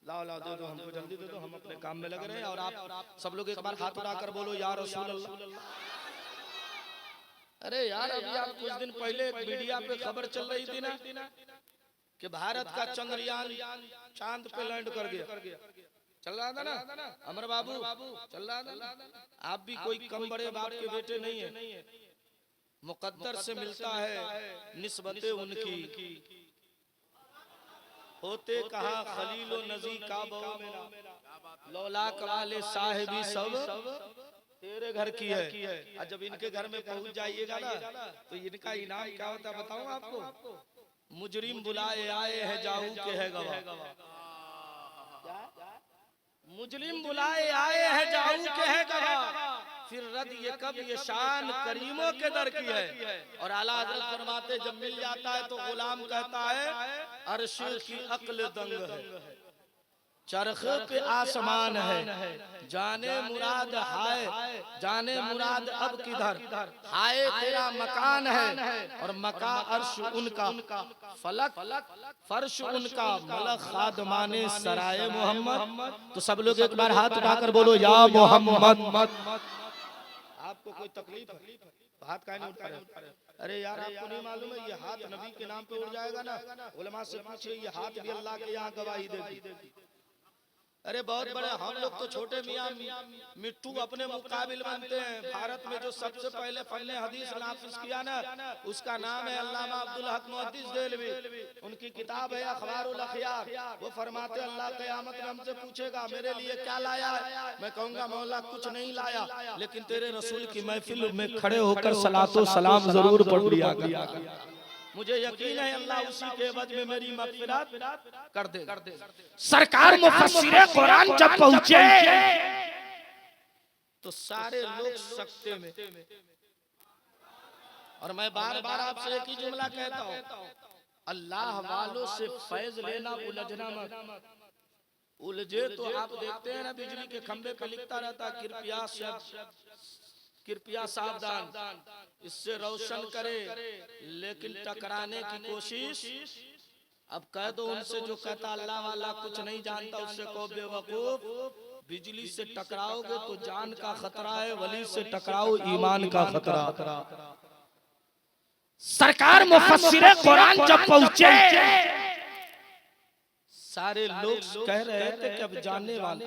लाओ लाओ दे दो हमको, जल्दी दे दो, हम अपने काम में लगे रहे। और आप सब लोग एक बार हाथ उठाकर बोलो या रसूल अल्लाह। अरे यार अभी आप कुछ दिन पहले मीडिया पे खबर चल रही थी ना कि भारत का चंद्रयान चांद पे लैंड कर गया, चल रहा था ना अमर बाबू, चल रहा था। आप भी कोई कम बड़े बाप के बेटे नहीं है, मुकद्दर से मिलता है निस्बते उनकी। होते कहा खलीलो नजी का बहु मेरा, लौलाक वाले साहिबी सब तेरे घर की है। और जब इनके घर में पहुंच जाइएगा ना तो इनका इनाम क्या होता है बताऊं आपको। मुजरिम बुलाए आए हैं जाहू के है गवाह, मुजरिम बुलाए आए हैं जाहू के है गवाह। फिर रद ये कब ये शान करीमों के दर की है। और आला हज़रत फरमाते जब मिल जाता है तो गुलाम कहता है अर्श की अक्ल दंग है, चरख पे आसमान है, जाने मुराद हाय, जाने मुराद अब किधर, हाय तेरा मकान है और मका अर्श उनका, फलक फर्श उनका, मलक खादमाने सराय मोहम्मद। तो सब लोग एक बार हाथ उठाकर बोलो या मोहम्मद। आपको कोई तकलीफ है? हाथ काहे नहीं उठा रहे? अरे यार आपको नहीं मालूम है ये हाथ नबी के नाम पे उड़ जाएगा ना, उलमा से पूछिए ये हाथ भी अल्लाह के यहाँ गवाही देगी। अरे बहुत बड़े हम लोग तो छोटे मियाँ मिट्टू अपने मुकाबिल बनते हैं। भारत में जो सबसे पहले फन्ने हदीस नाफिज किया ना उसका नाम है अल्लामा अब्दुल हक मुहद्दिस देलवी। उनकी किताब है अखबारुल अखयार। वो फरमाते अल्लाह क़यामत में हमसे पूछेगा मेरे लिए क्या लाया है, मैं कहूँगा मौला कुछ नहीं लाया, लेकिन तेरे रसूल की महफिल में खड़े होकर सलातो सलाम जरूर पढ़ लिया कर। मुझे यकीन है अल्लाह उसी के एवज में मेरी मग़फ़िरत कर दे। सरकार मुफस्सिरे कुरान जब पहुंचे तो सारे लोग सकते में, और मैं बार बार आपसे एक ही जुमला कहता हूँ, अल्लाह वालों से फैज लेना, उलझना मत। उलझे तो आप देखते हैं ना बिजली के खंबे पे लिखता रहता कृपया कृपया सावधान, इससे रोशन करे, लेकिन टकराने की कोशिश। अब कह दो उनसे जो कहता अल्लाह वाला कुछ नहीं जानता, उससे कहो बेवकूफ। बिजली से टकराओगे तो जान का खतरा है, वली से टकराओ ईमान का खतरा। सरकार मुफस्सिरे कुरान जब पहुंचे, सारे लोग कह रहे थे कि अब जाने वाले,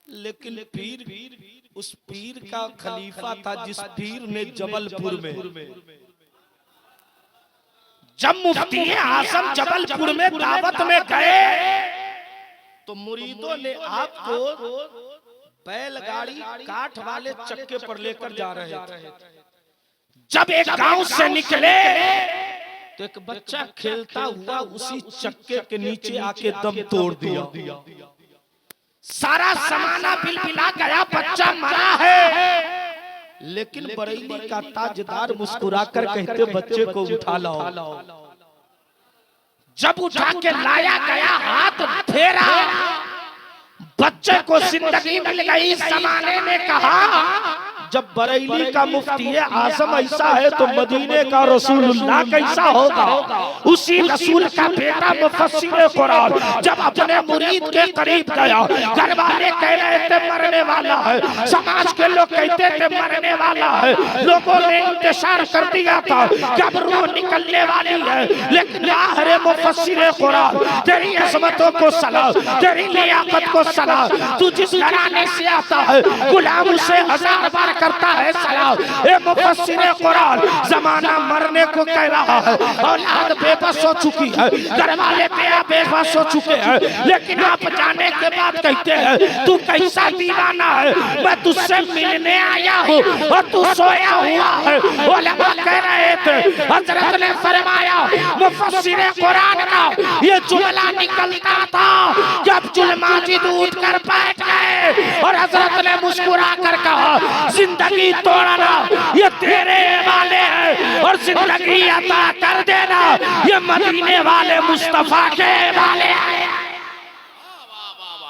लेकिन पीर, उस पीर का खलीफा था जिस पीर ने जबलपुर में, जब मुफ्ती आजम जबलपुर में दावत में गए तो मुरीदों ने आपको बैलगाड़ी काठ वाले चक्के पर लेकर जा रहे थे। जब एक गांव से निकले तो एक बच्चा खेलता हुआ उसी चक्के के नीचे आके दम तोड़ दिया। सारा समाना बिलबिला गया, बच्चा मरा है। लेकिन बरेली का ताजदार मुस्कुराकर कहते बच्चे को उठा लाओ। जब उठा के लाया गया, हाथ फेरा, बच्चे को जिंदगी मिल गई। जमाने ने कहा जब बरेली का मुफ्ती आजम ऐसा है तो मदीने का रसूलुल्लाह कैसा होगा। उसी रसूल का बेटा मुफस्सिर कुरान जब अपने मुरीद के करीब गया, घर वाले कह रहे थे मरने वाला है, समाज के लोग कहते थे मरने वाला है, लोगों ने इंतशार कर दिया था कि अब रूह निकलने वाली है। लेकिन आखिर मुफस्सिर कुरान तेरी अजमतों को सलाम, तेरी लियाकत को सलाम, तू जिस घराने से आता है गुलाम उसे 1000 बार करता है सलाम। ए मुफस्सिर कुरान, जमाना मरने को कह रहा है, औलाद बेबस हो चुकी है, घर वाले बेबस हो चुके हैं, लेकिन आप जाने के बाद कहते हैं तू कैसा दीवाना है, मैं तुझसे मिलने आया हूँ और तू सोया हुआ है। उलमा कह रहे थे, हजरत ने फरमाया मुफस्सिर कुरान का ये जुमला निकलता था जब जुल्माजिद उठ कर बैठ गए और हजरत ने मुस्कुरा कर कहा जिंदगी तोड़ना ये तेरे वाले हैं और जिंदगी अता कर देना ये मदीने वाले मुस्तफा के वाले हैं।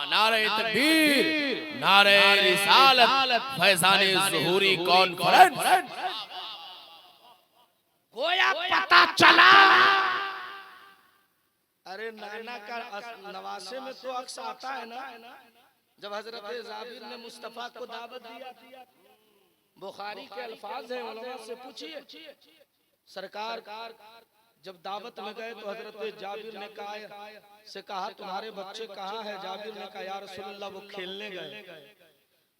नारे तकबीर, नारे रिसालत, फैज़ाने ज़ुहूरी कॉन्फ्रेंस। गोया पता चला। अरे नाना का नवासे में तो अक्स आता है ना, जब हजरत जाबिर ने मुस्तफा को दावत दिया। बुखारी के अल्फाज हैं, उलमा से पूछिए। सरकार जब दावत में गए तो हजरत जाबिर ने कहा तुम्हारे बच्चे कहाँ हैं? जाबिर ने कहा या रसूलल्लाह वो खेलने गए।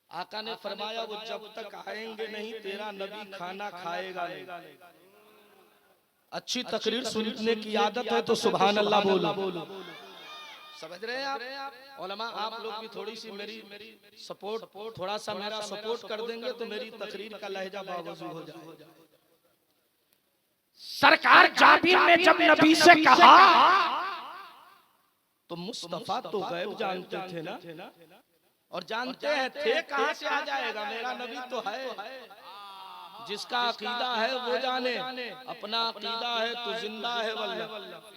आका ने फरमाया वो जब तक आएंगे नहीं तेरा नबी खाना खाएगा नहीं। अच्छी तकरीर सुनने की आदत है तो सुभान अल्लाह बोलो। समझ रहे हैं आप? उलमा आप लोग भी थोड़ी सी मेरी सपोर्ट, थोड़ा सा मेरा सपोर्ट कर देंगे तो मेरी तकरीर का लहजा बावजू हो जाएगा। सरकार जाबिर ने जब नबी से कहा तो मुस्तफा तो गैब जानते थे ना, और जानते हैं थे कहां से आ जाएगा, मेरा नबी तो है। जिसका अकीदा है वो जाने, अपना अकीदा है तो जिंदा है वल्लाह।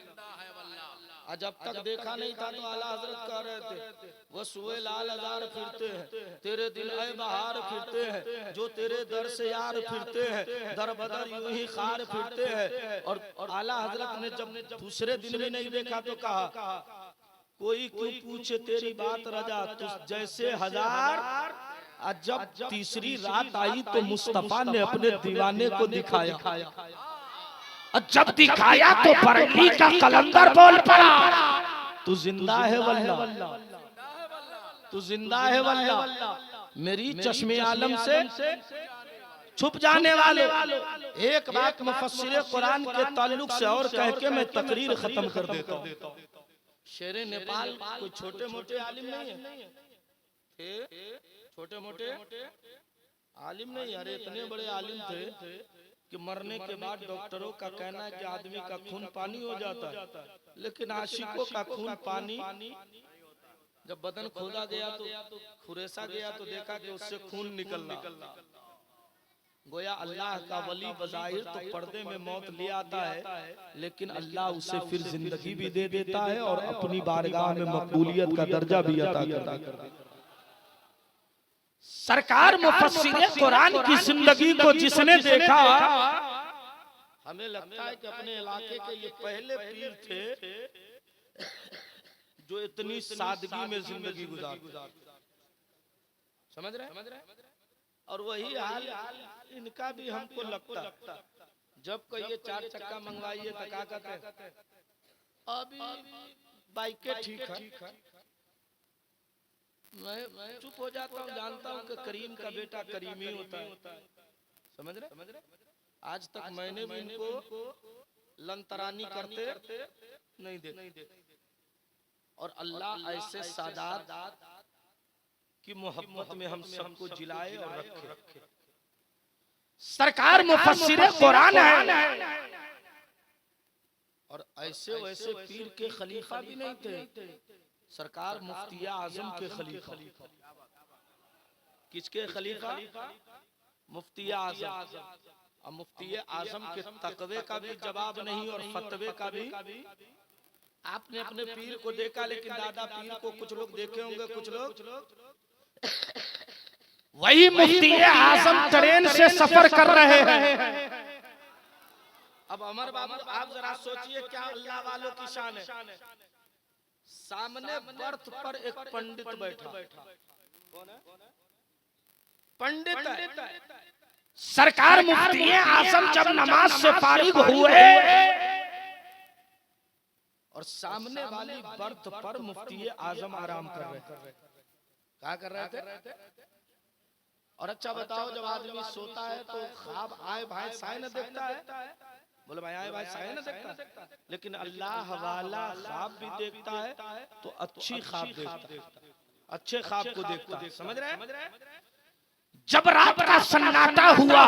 आज अब तक देखा नहीं था तो आला हजरत कह रहे थे वो सुए लाल हजार फिरते हैं, तेरे दिल ऐ बहार फिरते हैं, जो तेरे दर से यार फिरते हैं, दर बदर यूं ही खार फिरते हैं। और आला हजरत ने जब दूसरे दिन भी नहीं देखा तो कहा कोई क्यों पूछे तेरी बात रजा, तू जैसे हजार। जब तीसरी रात आई तो मुस्तफा ने अपने दीवाने को दिखाया, जब दिखाया तो बरेली का कलंदर बोल पड़ा तू जिंदा है वल्लाह, तू जिंदा है वल्लाह। मेरी चश्मे आलम से छुप जाने वाले। एक बात मुफस्सिर कुरान के ताल्लुक से और कह के मैं तकरीर खत्म कर देता हूँ। शेरे नेपाल कोई छोटे मोटे आलिम नहीं है, छोटे मोटे आलिम नहीं, अरे इतने बड़े आलिम थे कि मरने के बाद डॉक्टरों का कहना है कि आदमी का खून पानी हो जाता है, लेकिन आशिकों का खून पानी। जब बदन खोदा गया तो खुरेसा गया तो देखा कि उससे खून निकलना। गोया अल्लाह का वली बज़ाहिर तो पर्दे में मौत ले आता है, लेकिन अल्लाह उसे फिर जिंदगी भी दे देता है और अपनी बारगाह में मकबूलियत का दर्जा भी अता करता है। सरकार मुफस्सिर कुरान की जिंदगी को जिसने देखा, हमें लगता है कि अपने इलाके के ये पहले पीर थे जो इतनी सादगी में जिंदगी गुजार, समझ रहे? और वही हाल इनका भी हमको लगता। जब कोई ये 4 चक्का मंगवाइए तो क्या कहते हैं, अभी बाइकें ठीक है। मैं चुप हो जाता हूँ, जानता हूँ कि करीम का बेटा करीम ही होता है, समझ रहे? आज तक मैंने भी इनको लंतरानी करते नहीं देखा। और अल्लाह ऐसे सादात की मोहब्बत में हम सबको जिलाए और रखे। सरकार मुफस्सिर कुरान है और ऐसे वैसे पीर के खलीफा भी नहीं थे, सरकार मुफ्ती आजम के खलीफा। किसके खलीफा? मुफ्ती आजम। अब मुफ्ती आजम के तकवे का भी जवाब नहीं और फतवे का भी। आपने अपने पीर को देखा, लेकिन दादा पीर को कुछ लोग देखे होंगे, कुछ लोग वही मुफ्ती आजम ट्रेन से सफर कर रहे हैं। अब अमर बाबू आप जरा सोचिए क्या अल्लाह वालों की शान है। सामने बर्थ पर एक पंडित बैठा। कौन है? पंडित है। सरकार मुफ्ती आजम जब नमाज से फारिग हुए और सामने वाली बर्थ पर मुफ्ती आजम आराम कर रहे थे। क्या कर रहे थे? और अच्छा बताओ, जब आदमी सोता है तो ख्वाब आए भाई साए न देखता है। बोले भाई आए भाई साए न देखता है, लेकिन अल्लाह वाला ख्वाब भी देखता है तो अच्छी ख्वाब देखता है, अच्छे ख्वाब को देखता है, समझ रहे? जब रात का सन्नाटा हुआ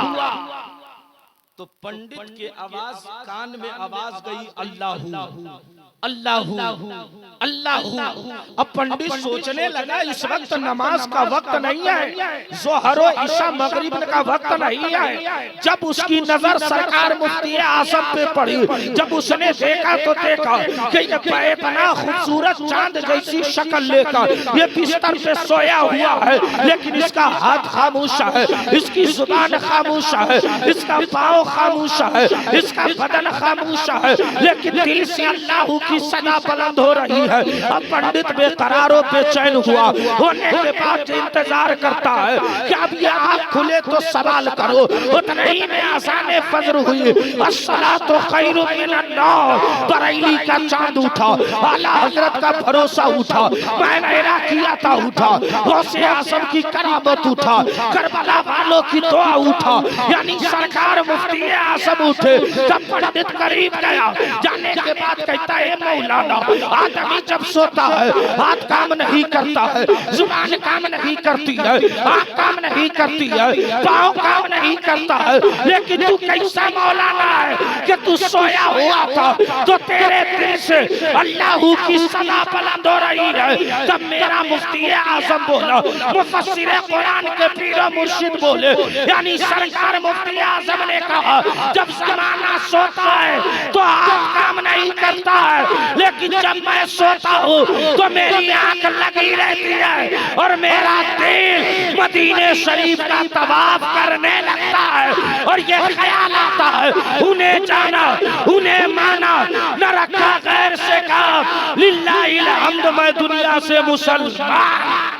तो पंडित की आवाज कान में आवाज गई, अल्लाह अल्लाह अल्लाह। अब पंडित सोचने लगा इस वक्त नमाज का वक्त नहीं है, ज़ोहर और इशा मगरिब का वक्त नहीं है। जब उसकी नजर सरकार मुफ्ती आजम पे पड़ी, जब उसने देखा तो देखा कि ये इतना खूबसूरत चांद जैसी शक्ल लेकर ये बिस्तर पे सोया हुआ है, लेकिन इसका हाथ खामोश है, इसकी जुबान खामोश है, इसका पाँव खामोश है, इसका बदन खामोश है, लेकिन दिल से अल्लाह की सदा बुलंद हो रही है। अब पंडित बेकरार और बेचैन हुआ, होने के बाद इंतजार करता है कि अब ये आँख खुले तो सवाल करो। उतने ही में आज़ान फजर हुई, अस्सलातु खैरुम मिनन नौम। बरेली का चांद उठा, आला हजरत का भरोसा उठा, मैंने किया था उठा, गौसे आज़म की करामत उठा, करबला वालों की दुआ उठा, यानी सरकार मुफ्ती आज़म उठे। जब पंडित करीब गया, जाने के बाद कहता है मौलाना, आदमी जब सोता है हाथ काम नहीं करता है, जुबान काम नहीं करती है, आँख काम नहीं करती है, पाँव काम नहीं करता है, लेकिन तू कैसा मौलाना है कि तू सोया हुआ था तो तेरे दिल से अल्लाह की सदा बुलंद हो रही है। तब मेरा मुफ्ती आजम बोला, मुफस्सिर कुरान के पीर मुर्शिद बोले, यानी सरकार मुफ्ती आजम ने कहा जब जमाना सोता है तो आँख काम नहीं करता है, लेकिन जब मैं सोता हूँ तो मेरी आंख लगी रहती है और मेरा दिल मदीने शरीफ का तवाफ करने लगता है और ये ख्याल आता है उन्हें जाना, उन्हें माना, न रखा गैर से काम, लिल्लाहिल हम्द, मैं दुनिया से मुसलमान।